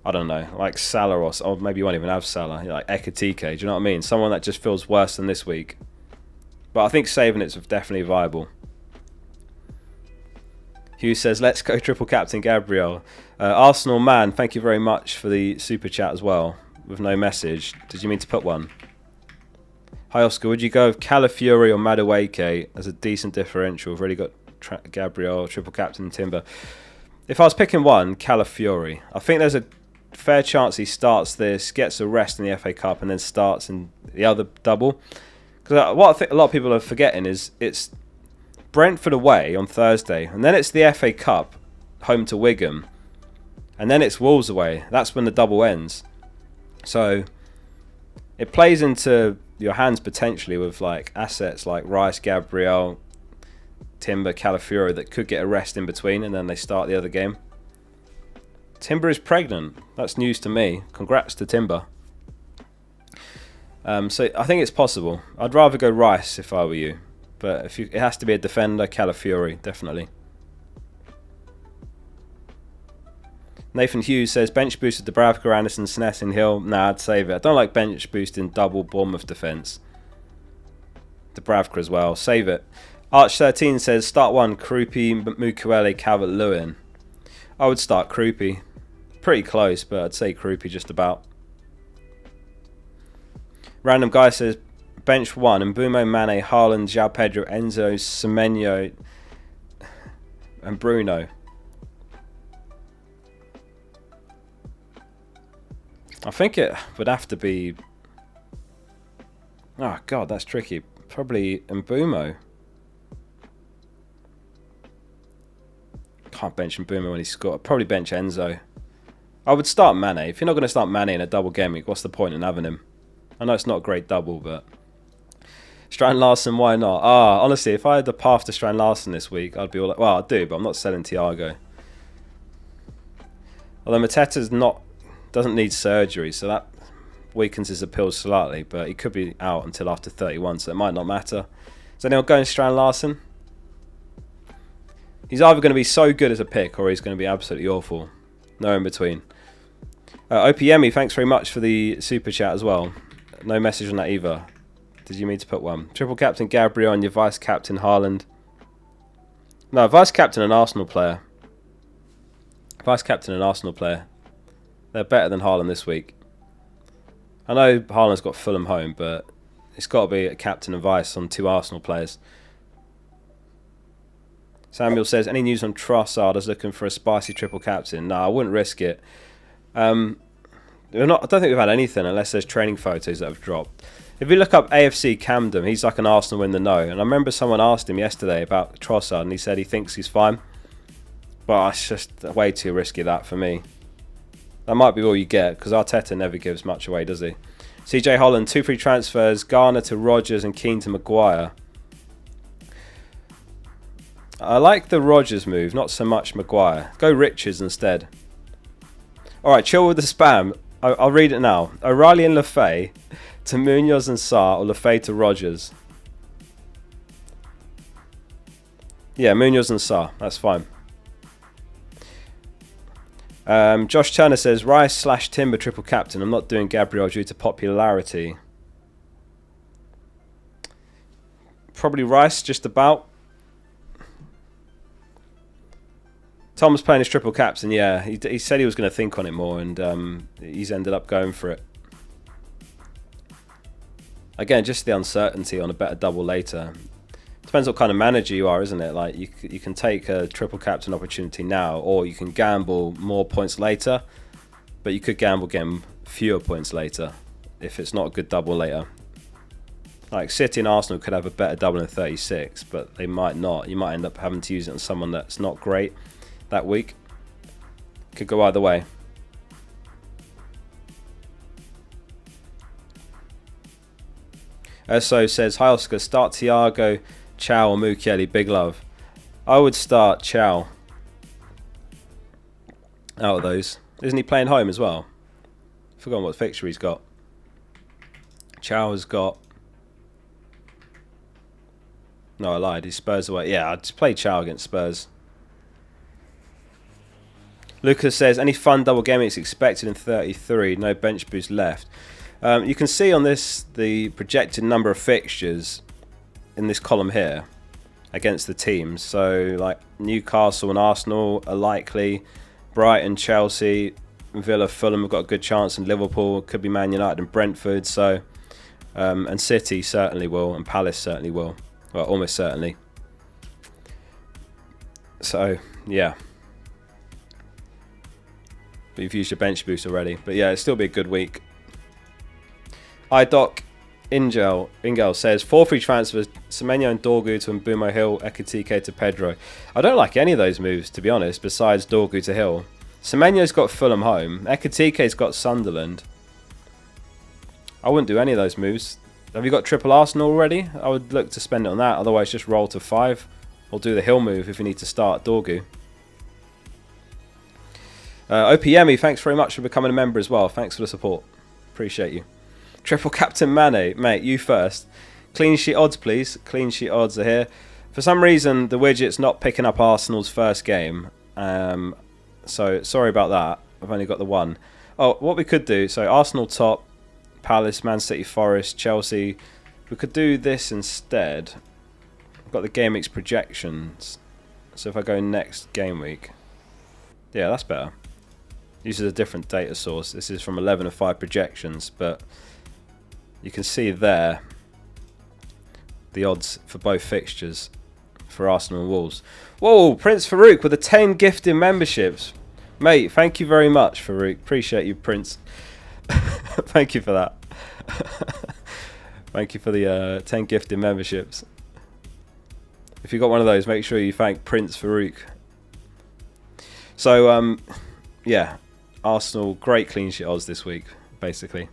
I don't know, like Salah or maybe you won't even have Salah, like Ekatike, do you know what I mean? Someone that just feels worse than this week. But I think saving it's definitely viable. Hugh says, let's go triple captain Gabriel. Arsenal man, thank you very much for the super chat as well, with no message. Did you mean to put one? Hi Oscar, would you go with Calafiori or Madueke as a decent differential? We've already got Gabriel, triple captain Timber. If I was picking one, Calafiori. I think there's a fair chance he starts this, gets a rest in the FA Cup, and then starts in the other double. Because what I think a lot of people are forgetting is it's Brentford away on Thursday, and then it's the FA Cup home to Wigan, and then it's Wolves away. That's when the double ends. So it plays into your hands potentially with like assets like Rice, Gabriel, Timber, Calafiori that could get a rest in between, and then they start the other game. Timber is pregnant. That's news to me. Congrats to Timber. So I think it's possible. I'd rather go Rice if I were you. But it has to be a defender, Calafiori, definitely. Nathan Hughes says, bench boosted Dubravka, Anderson, Senesi, Hill. Nah, I'd save it. I don't like bench boosting double Bournemouth defence. Dubravka as well. Save it. Arch13 says, start one, Krupi, Mukiele, Calvert-Lewin. I would start Krupi. Pretty close, but I'd say Krupi just about. Random guy says bench 1 and Mbumo, Mane, Haaland, João Pedro, Enzo, Semenyo and Bruno. I think it would have to be... Oh god, that's tricky. Probably Mbumo. Can't bench Mbumo when he's scored. Probably bench Enzo. I would start Mane. If you're not going to start Mane in a double game week, what's the point in having him? I know it's not a great double, but... Strand Larson, why not? Honestly, if I had the path to Strand Larson this week, I'd be all like... Well, I do, but I'm not selling Thiago. Although Mateta's doesn't need surgery, so that weakens his appeal slightly, but he could be out until after 31, so it might not matter. Is anyone going Strand Larson? He's either going to be so good as a pick, or he's going to be absolutely awful. No in between. OPME, thanks very much for the super chat as well. No message on that either. Did you mean to put one? Triple captain Gabriel and your vice captain Haaland. No, vice captain an Arsenal player. Vice captain an Arsenal player. They're better than Haaland this week. I know Haaland's got Fulham home, but it's got to be a captain and vice on 2 Arsenal players. Samuel says, any news on Trossard as looking for a spicy triple captain? No, I wouldn't risk it. I don't think we've had anything unless there's training photos that have dropped. If you look up AFC Camden, he's like an Arsenal in the know. And I remember someone asked him yesterday about Trossard, and he said he thinks he's fine. But it's just way too risky, that, for me. That might be all you get, because Arteta never gives much away, does he? CJ Holland, 2 free transfers, Garner to Rodgers and Keane to Maguire. I like the Rodgers move, not so much Maguire. Go Richards instead. Alright, chill with the spam. I'll read it now. O'Reilly and Lafay to Munoz and Sarr, or Lafay to Rodgers. Yeah, Munoz and Sarr. That's fine. Josh Turner says, Rice / Timber triple captain. I'm not doing Gabriel due to popularity. Probably Rice, just about. Tom's playing his triple captain, yeah. He said he was going to think on it more, and he's ended up going for it. Again, just the uncertainty on a better double later. Depends what kind of manager you are, isn't it? Like you can take a triple captain opportunity now, or you can gamble more points later, but you could gamble getting fewer points later if it's not a good double later. Like City and Arsenal could have a better double in 36, but they might not. You might end up having to use it on someone that's not great that week. Could go either way. So says, hi Oscar, start Thiago, Chow or Mukiele, big love. I would start Chow out of those. Isn't he playing home as well? Forgotten what fixture he's got. Chow has got... No, I lied. He's Spurs away. Yeah, I'd just play Chow against Spurs. Lucas says, any fun double game weeks expected in 33? No bench boost left. You can see on this the projected number of fixtures in this column here against the teams. So like Newcastle and Arsenal are likely. Brighton, Chelsea, Villa, Fulham have got a good chance, and Liverpool, could be Man United and Brentford. So and City certainly will, and Palace certainly will. Well, almost certainly. So yeah. But you've used your bench boost already. But yeah, it'll still be a good week. iDoc Ingel says 4 free transfers, Semenyo and Dorgu to Mbumo, Hill, Ekitike to Pedro. I don't like any of those moves, to be honest, besides Dorgu to Hill. Semenyo's got Fulham home. Ekitike's got Sunderland. I wouldn't do any of those moves. Have you got triple Arsenal already? I would look to spend it on that, otherwise just roll to 5. Or do the Hill move if you need to start Dorgu. OPME, thanks very much for becoming a member as well. Thanks for the support. Appreciate you. Triple Captain Mane, mate, you first. Clean sheet odds, please. Clean sheet odds are here. For some reason, the widget's not picking up Arsenal's first game. So, sorry about that. I've only got the one. Oh, what we could do, so Arsenal top, Palace, Man City, Forest, Chelsea. We could do this instead. I've got the game week's projections. So if I go next game week. Yeah, that's better. Uses a different data source. This is from 11 of 5 projections, but you can see there the odds for both fixtures for Arsenal and Wolves. Whoa, Prince Farouk with the 10 gifted memberships. Mate, thank you very much, Farouk. Appreciate you, Prince. Thank you for that. Thank you for the 10 gifted memberships. If you got one of those, make sure you thank Prince Farouk. So, yeah, Arsenal, great clean sheet odds this week, basically.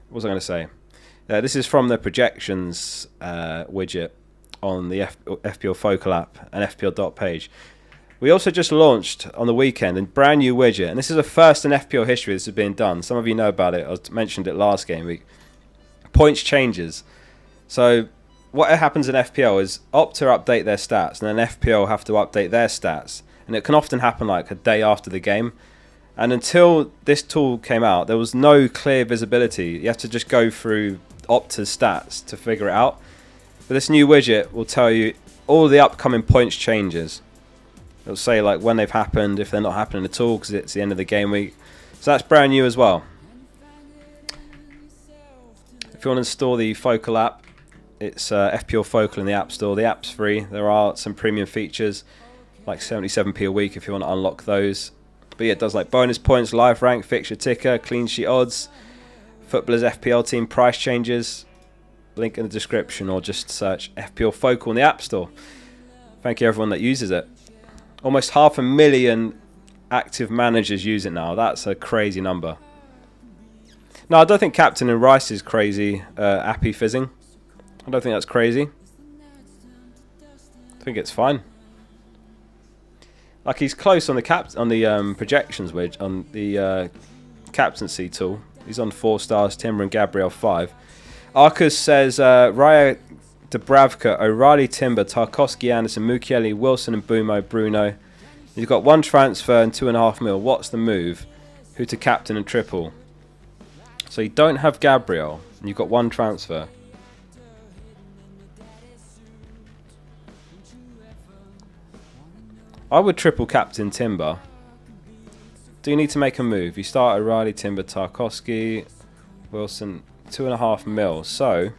What was I going to say? This is from the projections widget on the FPL Focal app and FPL Dot page. We also just launched on the weekend a brand new widget, and this is a first in FPL history this has been done. Some of you know about it. I mentioned it last game week. Points changes. So what happens in FPL is Opta update their stats, and then FPL have to update their stats. And it can often happen like a day after the game. And until this tool came out, there was no clear visibility. You have to just go through Opta's stats to figure it out. But this new widget will tell you all the upcoming points changes. It'll say like when they've happened, if they're not happening at all, because it's the end of the game week. So that's brand new as well. If you want to install the Focal app, it's FPL Focal in the App Store. The app's free. There are some premium features, like 77p a week if you want to unlock those. But yeah, it does like bonus points, live rank, fixture ticker, clean sheet odds, footballers FPL team price changes. Link in the description, or just search FPL Focal in the App Store. Thank you everyone that uses it. Almost 500,000 active managers use it now. That's a crazy number. No, I don't think Captain and Rice is crazy. Appy fizzing. I don't think that's crazy. I think it's fine. Like he's close on the projections widget on the captaincy tool. He's on 4 stars. Timber and Gabriel 5. Arcus says Raya, Dubravka, O'Reilly, Timber, Tarkowski, Anderson, Mukiele, Wilson, and Bumo, Bruno. You've got 1 transfer and 2.5 mil. What's the move? Who to captain and triple? So you don't have Gabriel, and you've got 1 transfer. I would triple captain Timber. Do you need to make a move? You start O'Reilly, Timber, Tarkowski, Wilson, 2.5 mil. So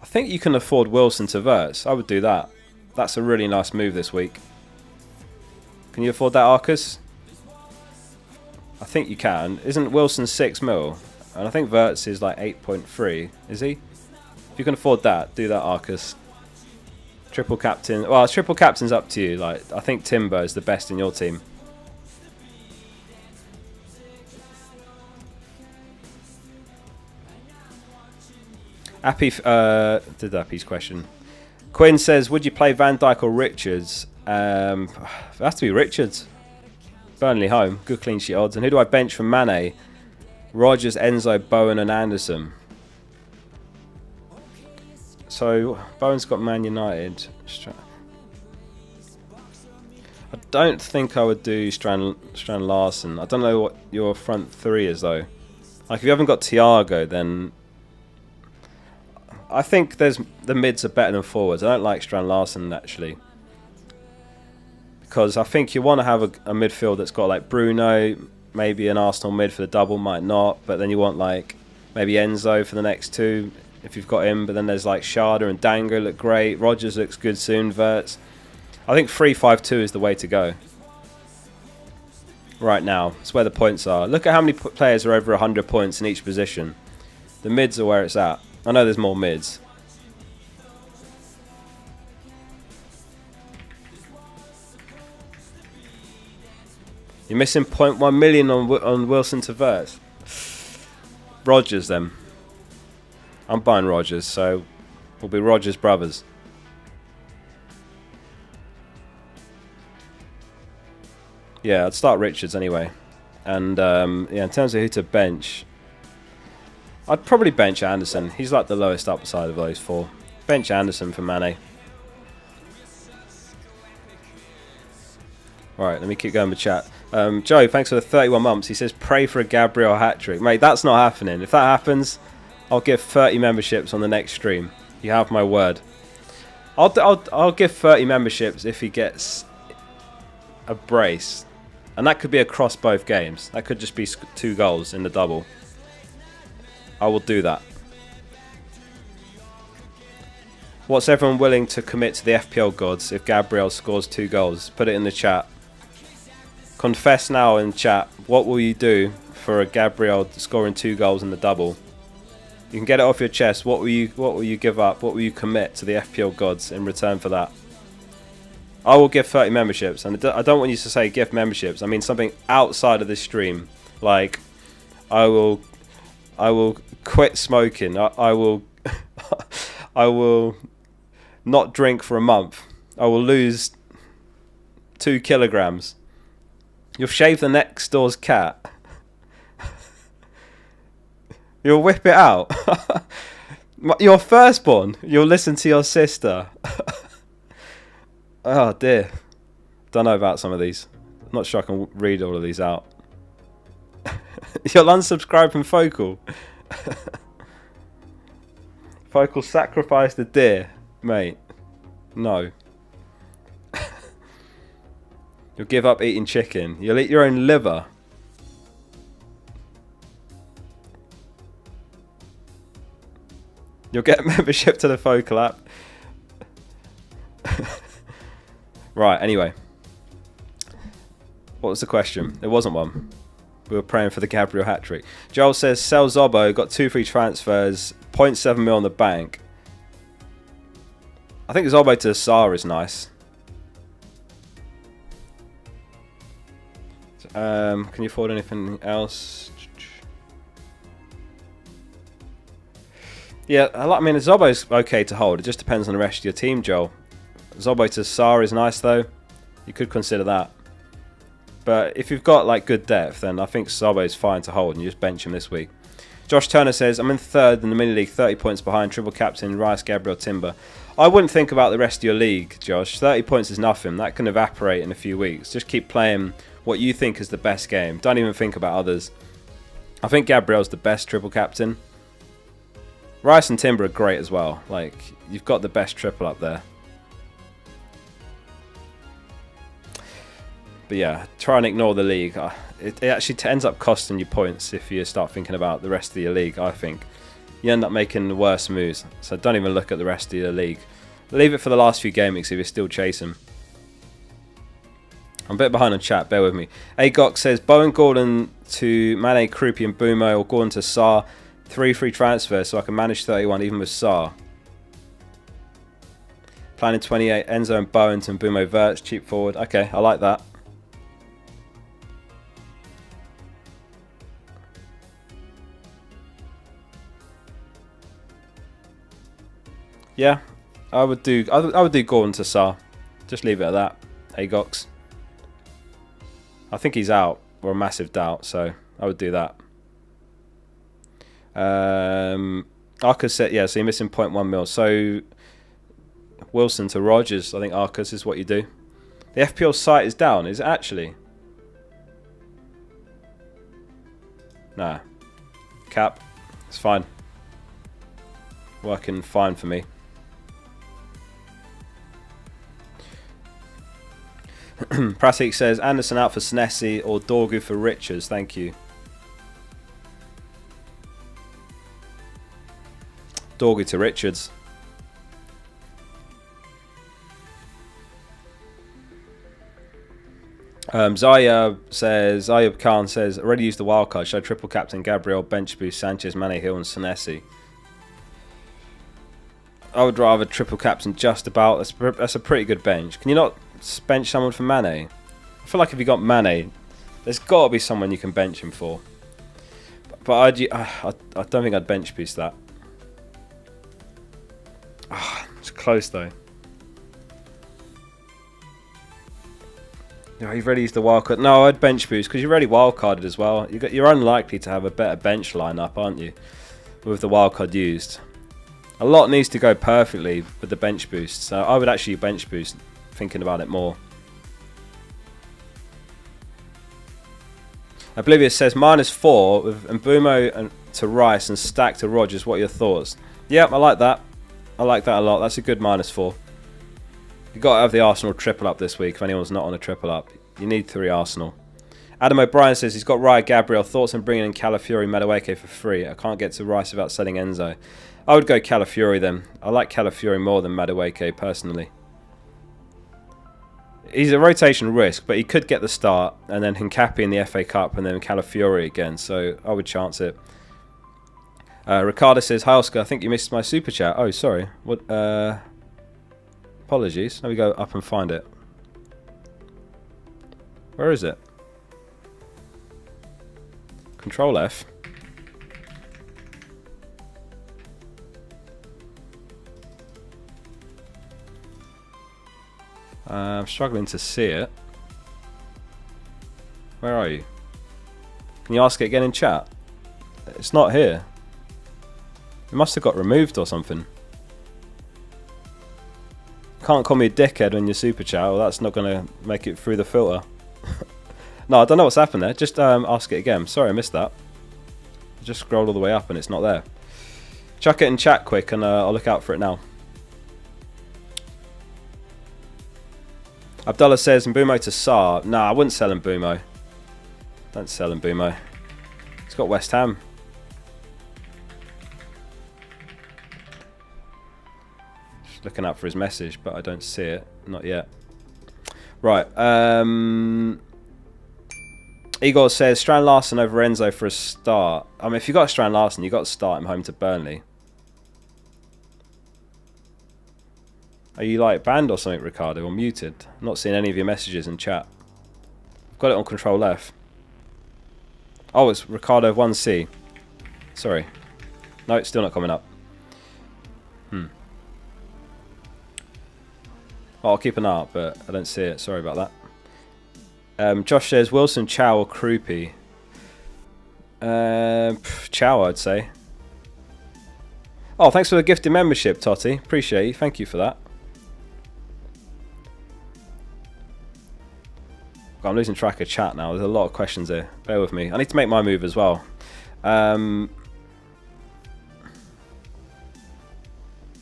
I think you can afford Wilson to Verts. I would do that. That's a really nice move this week. Can you afford that, Arcus? I think you can. Isn't Wilson 6 mil? And I think Verts is like 8.3. Is he? If you can afford that, do that, Arcus. Triple captain. Well, triple captain's up to you. Like, I think Timber is the best in your team. Appy did Appy's question. Quinn says, would you play Van Dijk or Richards? It has to be Richards. Burnley home. Good clean sheet odds. And who do I bench for Mane? Rodgers, Enzo, Bowen and Anderson. So, Bowen's got Man United. I don't think I would do Strand Larson. I don't know what your front 3 is, though. Like, if you haven't got Thiago, then I think the mids are better than forwards. I don't like Strand Larson, actually. Because I think you want to have a midfield that's got, like, Bruno, maybe an Arsenal mid for the double, might not. But then you want, like, maybe Enzo for the next 2. If you've got him, but then there's like Sharda and Dango look great. Rodgers looks good soon. Verts. I think 3-5-2 is the way to go. Right now, it's where the points are. Look at how many players are over 100 points in each position. The mids are where it's at. I know there's more mids. You're missing 0.1 million on Wilson to Verts. Rodgers then. I'm buying Rodgers, so we'll be Rodgers brothers. Yeah, I'd start Richards anyway. And yeah, in terms of who to bench, I'd probably bench Anderson. He's like the lowest upside of those 4. Bench Anderson for Mane. Alright, let me keep going with chat. Joe, thanks for the 31 months. He says, pray for a Gabriel hat-trick. Mate, that's not happening. If that happens, I'll give 30 memberships on the next stream. You have my word. I'll give 30 memberships if he gets a brace. And that could be across both games. That could just be 2 goals in the double. I will do that. What's everyone willing to commit to the FPL gods if Gabriel scores 2 goals? Put it in the chat. Confess now in chat. What will you do for a Gabriel scoring 2 goals in the double? You can get it off your chest. What will you give up? What will you commit to the FPL gods in return for that? I will give 30 memberships, and I don't want you to say gift memberships. I mean something outside of this stream, like I will quit smoking. I will I will not drink for a month. I will lose 2 kilograms. You'll shave the next door's cat. You'll whip it out. Your firstborn. You'll listen to your sister. Oh dear. Don't know about some of these. I'm not sure I can read all of these out. You'll unsubscribe from Focal. Focal sacrificed a deer. Mate. No. You'll give up eating chicken. You'll eat your own liver. You'll get a membership to the Focal app. Right, anyway. What was the question? There wasn't one. We were praying for the Gabriel hat-trick. Joel says, sell Zobbo, got 2 free transfers, 0.7 mil on the bank. I think Zobbo to Saar is nice. Can you afford anything else? Yeah, I mean, Zobbo's okay to hold. It just depends on the rest of your team, Joel. Zobbo to Saar is nice, though. You could consider that. But if you've got like good depth, then I think Zobbo is fine to hold, and you just bench him this week. Josh Turner says, I'm in 3rd in the mini league, 30 points behind triple captain Rice, Gabriel, Timber. I wouldn't think about the rest of your league, Josh. 30 points is nothing. That can evaporate in a few weeks. Just keep playing what you think is the best game. Don't even think about others. I think Gabriel's the best triple captain. Rice and Timber are great as well. Like, you've got the best triple up there. But yeah, try and ignore the league. It actually ends up costing you points if you start thinking about the rest of your league, I think. You end up making worse moves. So don't even look at the rest of your league. Leave it for the last few game weeks if you're still chasing. I'm a bit behind on chat, bear with me. Agok says, Bowen Gordon to Mane, Krupi and Bumo, or Gordon to Saar. 3 free transfers so I can manage 31 even with Saar. Planning 28, Enzo and Bowen to Bumo Verts, cheap forward. Okay, I like that. Yeah, I would do Gordon to Saar. Just leave it at that. Agox. I think he's out, or a massive doubt, so I would do that. Arcus said, yeah, so you're missing 0.1 mil. So Wilson to Rogers, I think Arcus is what you do. The FPL site is down, is it actually? Nah. Cap. It's fine. Working fine for me. Prasik says, Anderson out for Senesi or Dorgu for Richards. Thank you. Dorgu to Richards. Zayub Khan says, already used the wildcard. Should I triple captain Gabriel, bench boost Sanchez, Mane, Hill and Senesi? I would rather triple captain just about. That's a pretty good bench. Can you not bench someone for Mane? I feel like if you got Mane, there's got to be someone you can bench him for. But I don't think I'd bench boost that. It's close though. Oh, you've already used the wildcard. No, I'd bench boost because you've already wildcarded as well. You're unlikely to have a better bench lineup, aren't you? With the wildcard used. A lot needs to go perfectly with the bench boost. So I would actually bench boost, thinking about it more. Oblivious says, -4 with Mbumo to Rice and Stack to Rogers. What are your thoughts? Yeah, I like that. I like that a lot. That's a good -4. You've got to have the Arsenal triple up this week if anyone's not on a triple up. You need 3 Arsenal. Adam O'Brien says he's got Raya Gabriel. Thoughts on bringing in Calafiori Madueke for free? I can't get to Rice without selling Enzo. I would go Calafiori then. I like Calafiori more than Madueke personally. He's a rotation risk, but he could get the start, and then Hincapi in the FA Cup, and then Calafiori again. So I would chance it. Ricardo says, "Hi Oscar, I think you missed my super chat." Oh, sorry. What? Apologies. Let me go up and find it. Where is it? Control F. I'm struggling to see it. Where are you? Can you ask it again in chat? It's not here. It must have got removed or something. Can't call me a dickhead when you super chat. Well, that's not going to make it through the filter. No, I don't know what's happened there. Just ask it again. Sorry, I missed that. I just scrolled all the way up and it's not there. Chuck it in chat quick and I'll look out for it now. Abdullah says, Mbumo to Sarr. Nah, I wouldn't sell Mbumo. Don't sell Mbumo. He's got West Ham. Just looking out for his message, but I don't see it. Not yet. Right. Igor says, Strand Larson over Enzo for a start. I mean, if you've got Strand Larson, you've got to start him home to Burnley. Are you like banned or something, Ricardo, or muted? I'm not seeing any of your messages in chat. I've got it on Control F. Oh, it's Ricardo 1C. Sorry. No, it's still not coming up. Oh, I'll keep an eye out, but I don't see it. Sorry about that. Josh says, Wilson, Chow or Krupi? Chow, I'd say. Oh, thanks for the gifted membership, Totty. Appreciate you. Thank you for that. I'm losing track of chat now. There's a lot of questions here. Bear with me. I need to make my move as well. Oh,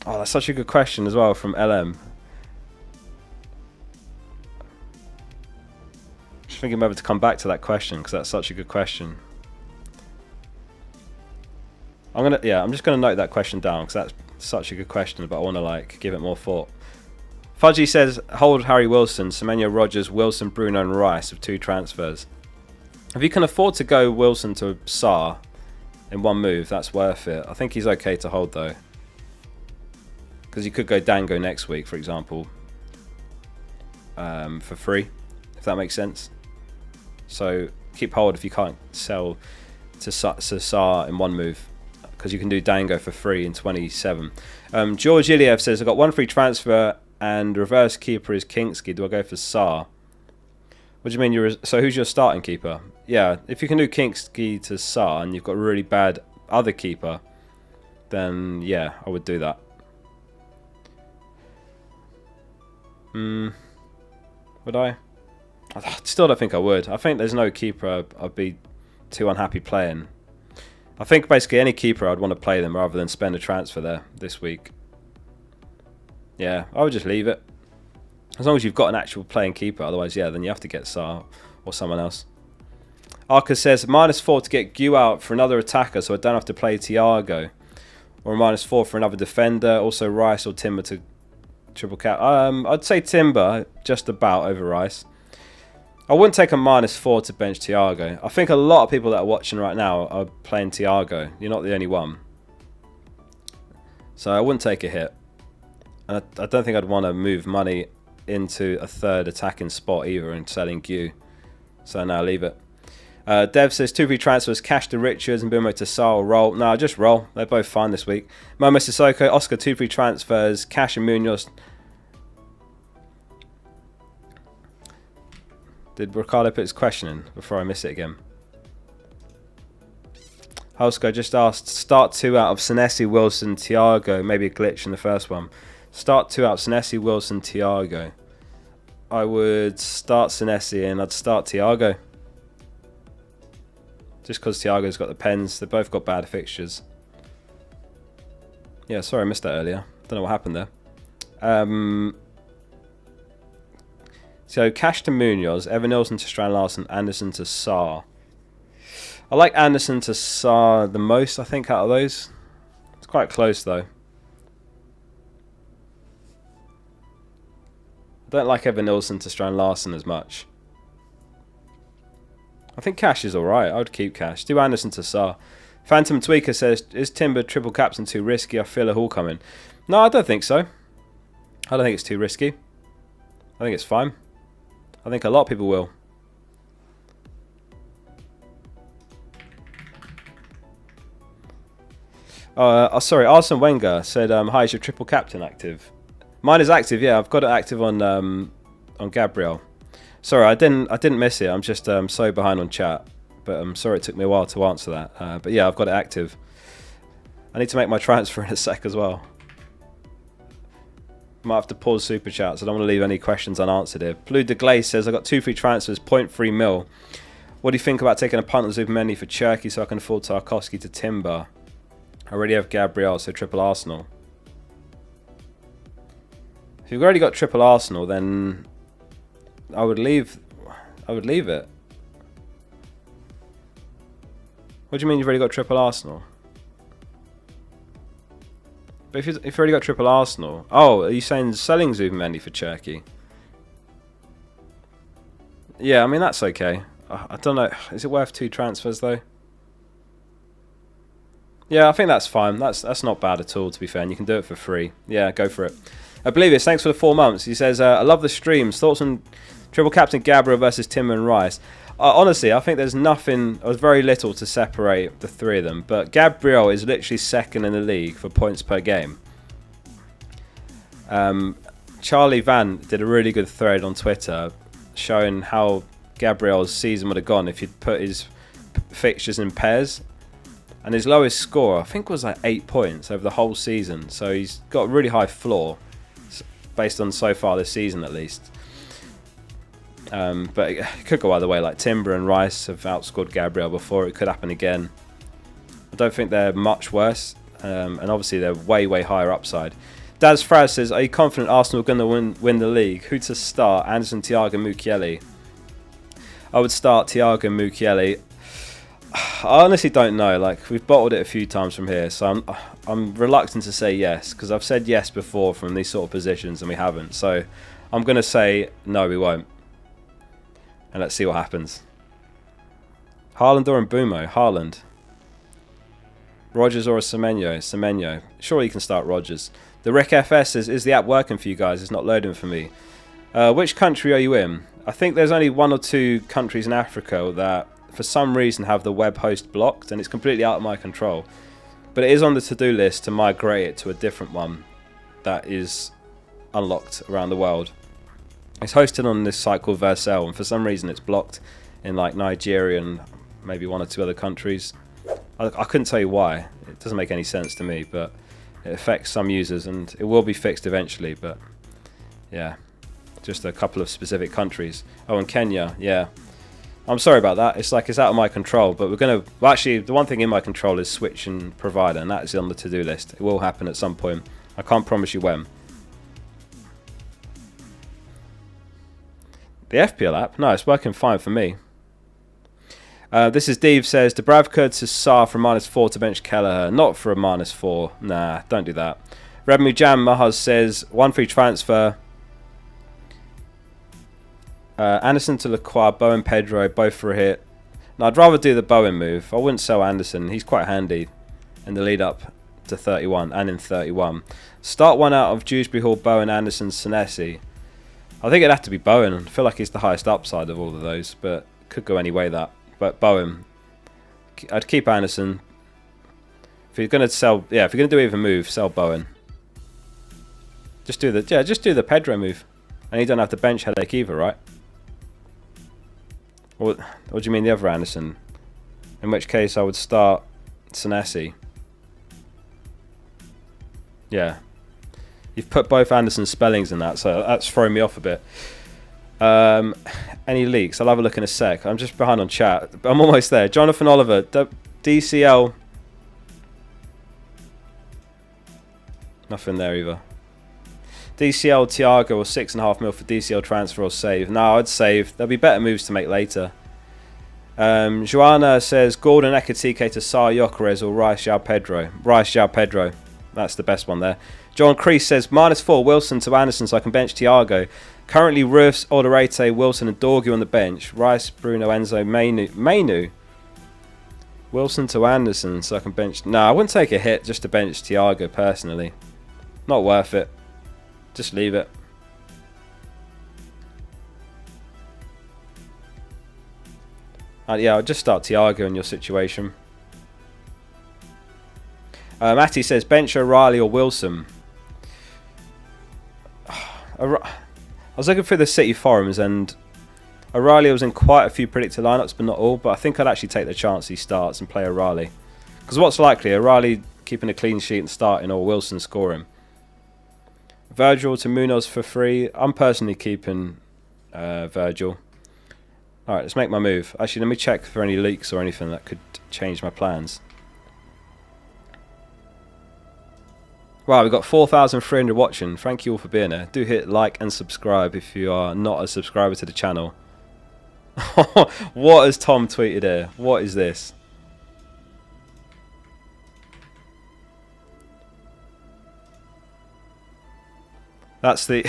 that's such a good question as well from LM. Just thinking whether to come back to that question because that's such a good question. I'm just gonna note that question down because that's such a good question, but I want to like give it more thought. Fudgy says, hold Harry Wilson, Semenyo, Rogers, Wilson, Bruno and Rice with 2 transfers. If you can afford to go Wilson to Sarr in one move, that's worth it. I think he's okay to hold though. Because you could go Dango next week, for example, for free, if that makes sense. So keep hold if you can't sell to Sarr in one move. Because you can do Dango for free in 27. George Iliev says, I've got 1 free transfer and reverse keeper is Kinksky. Do I go for Sarr? What do you mean? So who's your starting keeper? Yeah, if you can do Kinksky to Sarr and you've got a really bad other keeper, then yeah, I would do that. Would I? I still don't think I would. I think there's no keeper I'd be too unhappy playing. I think basically any keeper I'd want to play them rather than spend a transfer there this week. Yeah, I would just leave it. As long as you've got an actual playing keeper. Otherwise, yeah, then you have to get Sarr or someone else. Arca says, -4 to get Gw out for another attacker so I don't have to play Thiago. Or -4 for another defender. Also Rice or Timber to triple cap. I'd say Timber just about over Rice. I wouldn't take a -4 to bench Thiago. I think a lot of people that are watching right now are playing Thiago. You're not the only one. So I wouldn't take a hit. And I don't think I'd want to move money into a third attacking spot either and selling Gw. So no, leave it. Dev says 2 free transfers, cash to Richards and Mbumo to Sarr, roll. No, just roll. They're both fine this week. Momo Sissoko, Oscar 2 free transfers, cash and Munoz. Did Ricardo put his question in before I miss it again? Holsko just asked, start 2 out of Senesi, Wilson, Thiago. Maybe a glitch in the first one. Start 2 out of Senesi, Wilson, Thiago. I would start Senesi and I'd start Thiago. Just because Thiago's got the pens. They've both got bad fixtures. Yeah, sorry I missed that earlier. Don't know what happened there. So Cash to Munoz, Evan Nilsson to Strand Larsen, Anderson to Sarr. I like Anderson to Sarr the most, I think, out of those. It's quite close, though. I don't like Evan Nilsson to Strand Larsen as much. I think Cash is alright. I would keep Cash. Do Anderson to Sarr. Phantom Tweaker says, is Timber triple captain too risky? I feel a haul coming. No, I don't think so. I don't think it's too risky. I think it's fine. I think a lot of people will. Sorry, Arsene Wenger said, hi, is your triple captain active? Mine is active, yeah. I've got it active on Gabriel. Sorry, I didn't miss it. I'm just so behind on chat. But I'm sorry it took me a while to answer that. But yeah, I've got it active. I need to make my transfer in a sec as well. Might have to pause super chats. I don't want to leave any questions unanswered here. Blue de Glace says, I got 2 free transfers, 0.3 mil. What do you think about taking a punt on Zubimendi for Cherky so I can afford Tarkowski to Timber? I already have Gabriel, so triple Arsenal. If you've already got triple Arsenal, then I would leave it. What do you mean you've already got triple Arsenal? But if you've already got triple Arsenal... Oh, are you saying selling Zubimendi for Cherky? Yeah, I mean, that's okay. I don't know. Is it worth 2 transfers, though? Yeah, I think that's fine. That's not bad at all, to be fair. And you can do it for free. Yeah, go for it. I believe it. Thanks for the 4 months. He says, I love the streams. Thoughts on triple captain Gabriel versus Timber and Rice? Honestly, I think there's nothing, or very little to separate the 3 of them. But Gabriel is literally second in the league for points per game. Charlie Van did a really good thread on Twitter showing how Gabriel's season would have gone if you'd put his fixtures in pairs. And his lowest score, I think, was like 8 points over the whole season. So he's got a really high floor, based on so far this season at least. But it could go either way. Like Timber and Rice have outscored Gabriel before. It could happen again. I don't think they're much worse. And obviously they're way, way higher upside. Daz Fraz says, are you confident Arsenal are going to win the league? Who to start? Anderson, Thiago, Mukiele. I would start Thiago, Mukiele. I honestly don't know. Like, we've bottled it a few times from here, so I'm reluctant to say yes, because I've said yes before from these sort of positions and we haven't. So I'm going to say no, we won't. And let's see what happens. Haaland or Mbumo? Haaland. Rodgers or a Semenyo? Semenyo. Surely you can start Rodgers. The Rick FS says, is the app working for you guys? It's not loading for me. Which country are you in? I think there's only 1 or 2 countries in Africa that for some reason have the web host blocked, and it's completely out of my control. But it is on the to-do list to migrate it to a different one that is unlocked around the world. It's hosted on this site called Vercel, and for some reason it's blocked in like Nigeria and maybe 1 or 2 other countries. I couldn't tell you why. It doesn't make any sense to me, but it affects some users, and it will be fixed eventually. But yeah, just a couple of specific countries. Oh, and Kenya, yeah. I'm sorry about that. It's like it's out of my control, but we're gonna. Well, actually, the one thing in my control is switching provider, and that is on the to-do list. It will happen at some point. I can't promise you when. The FPL app, no, it's working fine for me. This is Dave says, Dubravka to Sarr from -4 to bench Kelleher. Not for a -4. Nah, don't do that. Redmu Jam Mahaz says, 1 free transfer. Anderson to Lacroix, Bowen Pedro, both for a hit. No, I'd rather do the Bowen move. I wouldn't sell Anderson. He's quite handy in the lead up to 31 and in 31. Start one out of Dewsbury Hall, Bowen, Anderson, Senesi. I think it'd have to be Bowen. I feel like he's the highest upside of all of those, but could go any way that. But Bowen, I'd keep Anderson. If you're going to sell, yeah, if you're going to do even move, sell Bowen. Just do the Pedro move, and you don't have the bench headache either, right? Or what do you mean the other Anderson? In which case I would start Senesi. Yeah. You've put both Anderson's spellings in that, so that's throwing me off a bit. Any leaks? I'll have a look in a sec. I'm just behind on chat, but I'm almost there. Jonathan Oliver, DCL. Nothing there either. DCL Thiago or 6.5 mil for DCL transfer or save. No, I'd save. There'll be better moves to make later. Joanna says Gordon Ekatike to Sar Yokeres or Rice João Pedro. Rice João Pedro. That's the best one there. John Crease says -4 Wilson to Anderson so I can bench Thiago. Currently Roofs, Alderete, Wilson and Dorgu on the bench. Rice, Bruno, Enzo, Mainu. Wilson to Anderson so I can bench... No, I wouldn't take a hit just to bench Thiago personally. Not worth it. Just leave it. Yeah, I'll just start Thiago in your situation. Matty says bench O'Reilly or Wilson. I was looking through the City forums and O'Reilly was in quite a few predicted lineups, but not all. But I think I'd actually take the chance he starts and play O'Reilly. Because what's likely? O'Reilly keeping a clean sheet and starting, or Wilson scoring. Virgil to Munoz for free. I'm personally keeping Virgil. Alright, let's make my move. Actually, let me check for any leaks or anything that could change my plans. Right, we've got 4,300 watching. Thank you all for being there. Do hit like and subscribe if you are not a subscriber to the channel. What has Tom tweeted here? What is this? That's the...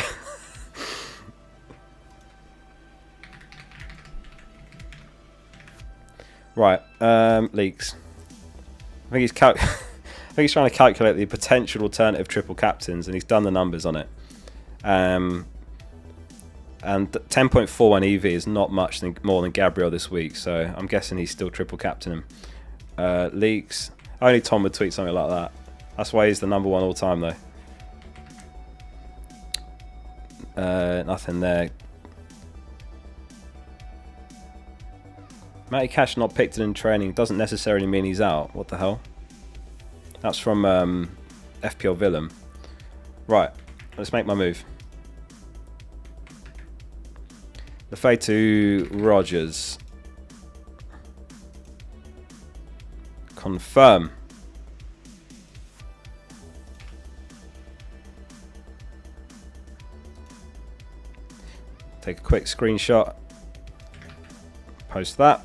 Right, leaks. I think he's trying to calculate the potential alternative triple captains, and he's done the numbers on it. And 10.41 EV is not much more than Gabriel this week, so I'm guessing he's still triple captaining him. Leaks. Only Tom would tweet something like that. That's why he's the #1 all time, though. Nothing there. Matty Cash not picked in training doesn't necessarily mean he's out. What the hell? That's from FPL Villain. Right, let's make my move. The fade to Rogers. Confirm. Take a quick screenshot. Post that.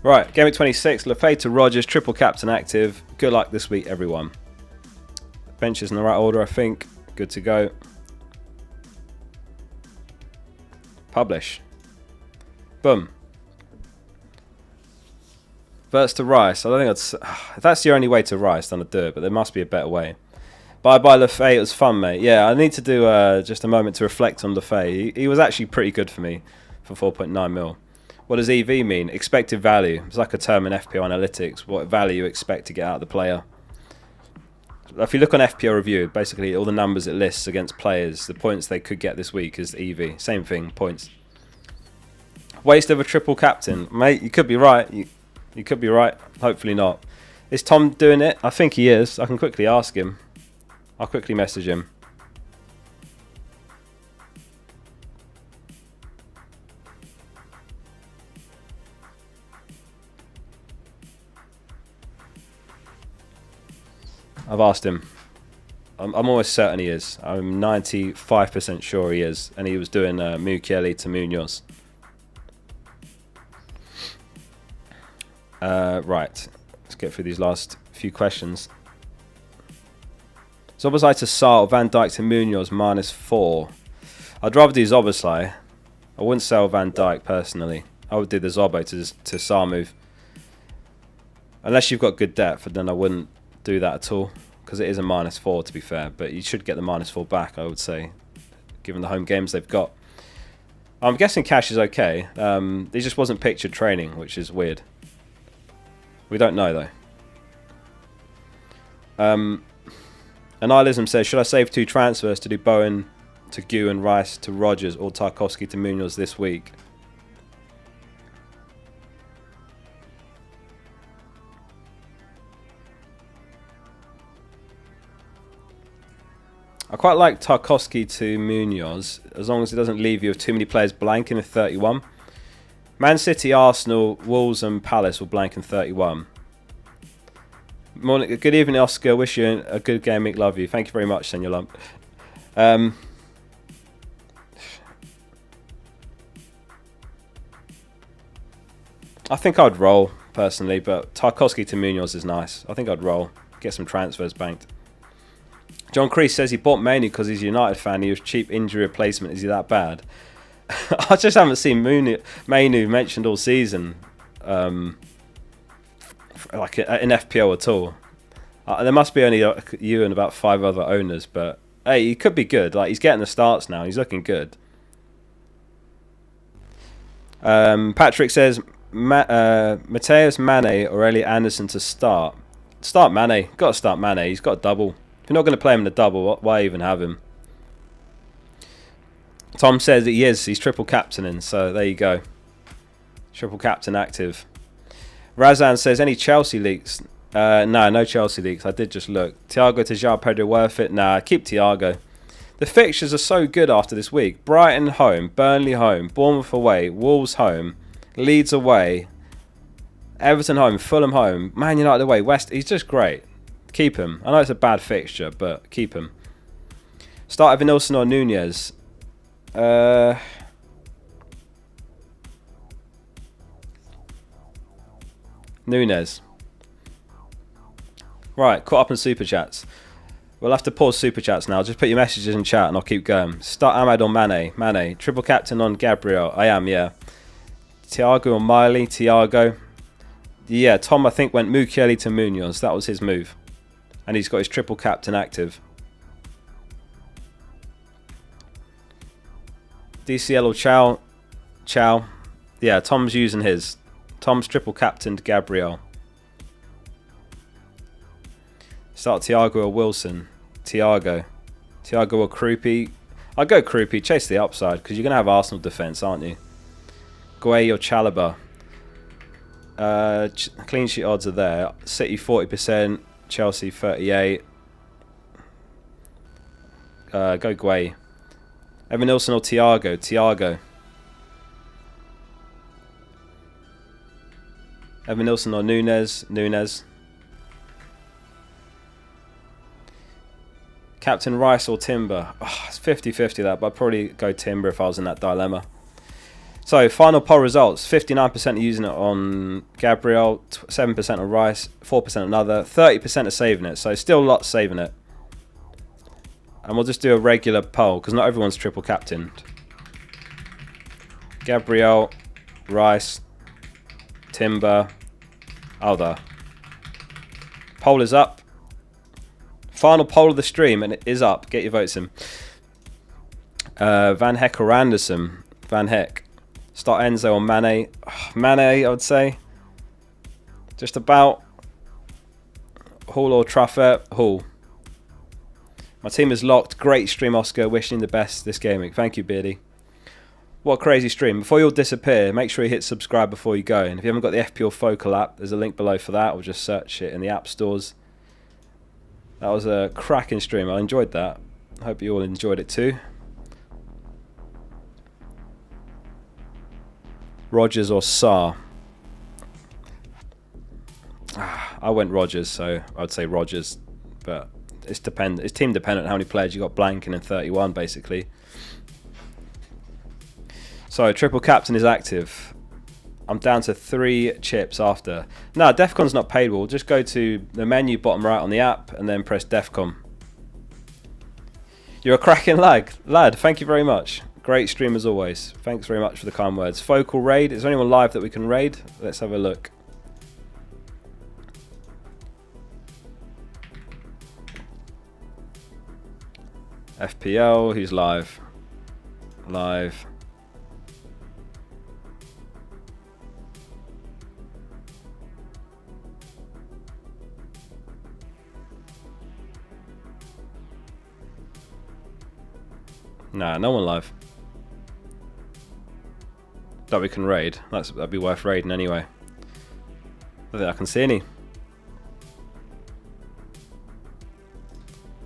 Right, Game Week 26, Lafay to Rogers, triple captain active. Good luck this week, everyone. Bench is in the right order, I think. Good to go. Publish. Boom. Verts to Rice. I don't think if that's the only way to Rice, then I'd do it, but there must be a better way. Bye-bye, Lafay. It was fun, mate. Yeah, I need to do just a moment to reflect on Lafay. He was actually pretty good for me for 4.9 mil. What does EV mean? Expected value. It's like a term in FPL analytics. What value you expect to get out of the player. If you look on FPL review, basically all the numbers it lists against players, the points they could get this week is EV. Same thing, points. Waste of a triple captain. Mate, you could be right. You could be right. Hopefully not. Is Tom doing it? I think he is. I can quickly ask him. I'll quickly message him. I've asked him. I'm almost certain he is. I'm 95% sure he is. And he was doing Mukiele to Munoz. Right. Let's get through these last few questions. Zoboslai to Sar or Van Dijk to Munoz -4. I'd rather do Zoboslai. I wouldn't sell Van Dijk personally. I would do the Zobo to Sar move. Unless you've got good depth, then I wouldn't do that at all, because it is a -4 to be fair, but you should get the -4 back, I would say, given the home games they've got. I'm guessing Cash is okay. He just wasn't pictured training, which is weird. We don't know though. Annihilism says, should I save 2 transfers to do Bowen to Gw and Rice to Rogers or Tarkowski to Munoz this week? I quite like Tarkowski to Munoz, as long as it doesn't leave you with too many players blank in the 31. Man City, Arsenal, Wolves and Palace will blank in 31. Morning, good evening, Oscar. Wish you a good game week. Love you. Thank you very much, Senor Lump. I think I'd roll, personally, but Tarkowski to Munoz is nice. I think I'd roll. Get some transfers banked. John Crease says he bought Mainoo because he's a United fan. He was cheap injury replacement. Is he that bad? I just haven't seen Mainoo mentioned all season. Like in FPL at all. There must be only you and about 5 other owners, but hey, he could be good. Like, he's getting the starts now. He's looking good. Patrick says Mateus Mane or Elliot Anderson to start. Start Mane. Got to start Mane. He's got a double. If you're not going to play him in a double, why even have him? Tom says that he is. He's triple captaining, so there you go. Triple captain active. Razan says, any Chelsea leaks? No Chelsea leaks. I did just look. Thiago to João Pedro worth it? Nah, keep Thiago. The fixtures are so good after this week. Brighton home, Burnley home, Bournemouth away, Wolves home, Leeds away, Everton home, Fulham home, Man United away, West. He's just great. Keep him. I know it's a bad fixture, but keep him. Start Evan Nilsson or Nunez. Nunez. Right, caught up in Super Chats. We'll have to pause Super Chats now. Just put your messages in chat and I'll keep going. Start Ahmad on Mane. Mane. Triple captain on Gabriel. I am, yeah. Thiago on Miley. Thiago. Yeah, Tom, I think, went Mukiele to Munoz. That was his move. And he's got his triple captain active. DCL or Chow. Chow. Yeah, Tom's using his. Tom's triple captained Gabriel. Start Thiago or Wilson. Thiago. Thiago or Krupi. I'll go Krupi. Chase the upside because you're going to have Arsenal defence, aren't you? Gueye or Chalobah. Clean sheet odds are there. City 40%. Chelsea 38%. Go Gueye. Evan Nilsson or Thiago. Thiago. Evan Nilsson or Nunez. Nunez. Captain Rice or Timber. Oh, it's 50-50 that, but I'd probably go Timber if I was in that dilemma. So, final poll results. 59% are using it on Gabriel, 7% on Rice, 4% on another, 30% are saving it. So, still lots saving it. And we'll just do a regular poll, because not everyone's triple captained. Gabriel, Rice, Timber, other. Poll is up. Final poll of the stream, and it is up. Get your votes in. Van Heck or Anderson? Van Heck. Start Enzo or Mane? Mane, I would say. Just about. Hall or Truffert? Hall. My team is locked. Great stream, Oscar. Wishing the best this game week. Thank you, Beardy. What a crazy stream. Before you all disappear, make sure you hit subscribe before you go. And if you haven't got the FPL Focal app, there's a link below for that. Or just search it in the app stores. That was a cracking stream. I enjoyed that. I hope you all enjoyed it too. Rogers or Sarr? I went Rogers, so I'd say Rogers. But it's team dependent how many players you got blanking in 31, basically. So triple captain is active. I'm down to 3 chips after. No, Defcon's not paid. We'll just go to the menu bottom right on the app and then press Defcon. You're a cracking lad. Thank you very much. Great stream as always. Thanks very much for the kind words. Focal raid. Is there anyone live that we can raid? Let's have a look. FPL. Who's live? Live. Nah, no one live. That we can raid. That'd be worth raiding anyway. I don't think I can see any.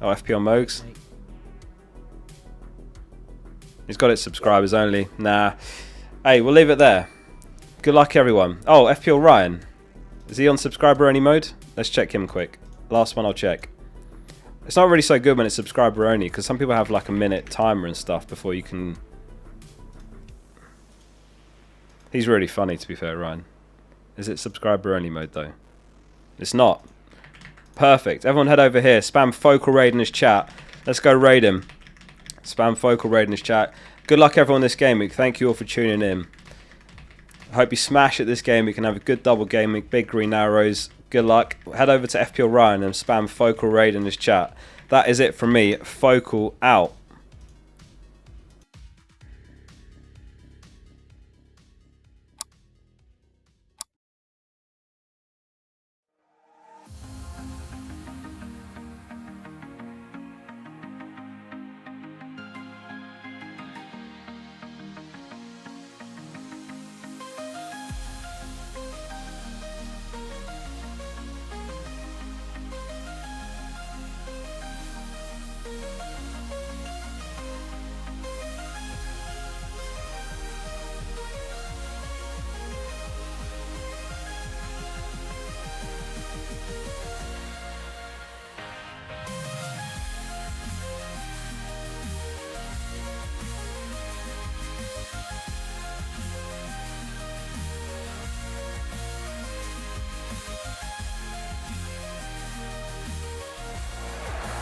Oh, FPL Mogs. He's got it subscribers only. Nah. Hey, we'll leave it there. Good luck, everyone. Oh, FPL Ryan. Is he on subscriber only mode? Let's check him quick. Last one I'll check. It's not really so good when it's subscriber only, because some people have like a minute timer and stuff before you can... He's really funny, to be fair, Ryan. Is it subscriber only mode though? It's not. Perfect. Everyone head over here. Spam Focal raid in his chat. Let's go raid him. Spam Focal raid in his chat. Good luck everyone this game week. Thank you all for tuning in. I hope you smash it this game. We can have a good double game week. Big green arrows. Good luck. Head over to FPL Ryan and spam Focal raid in his chat. That is it from me. Focal out.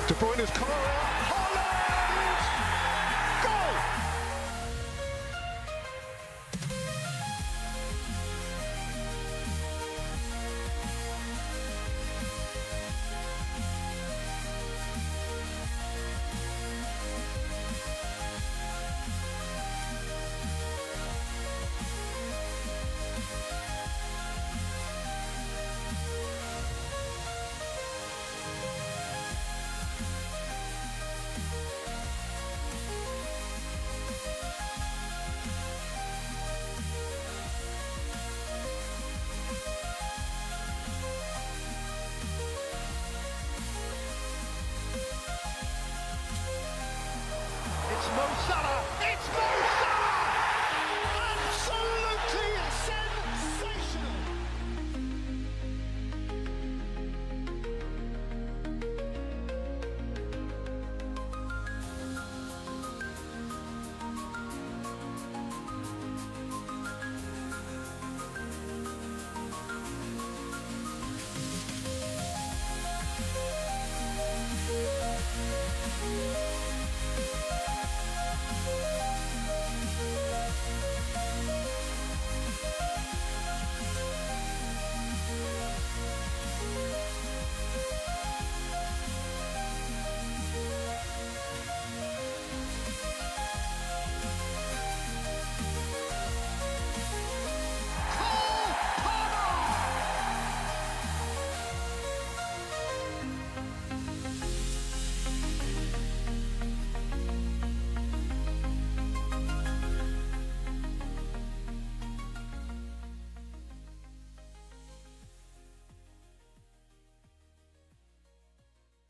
De Bruyne's corner.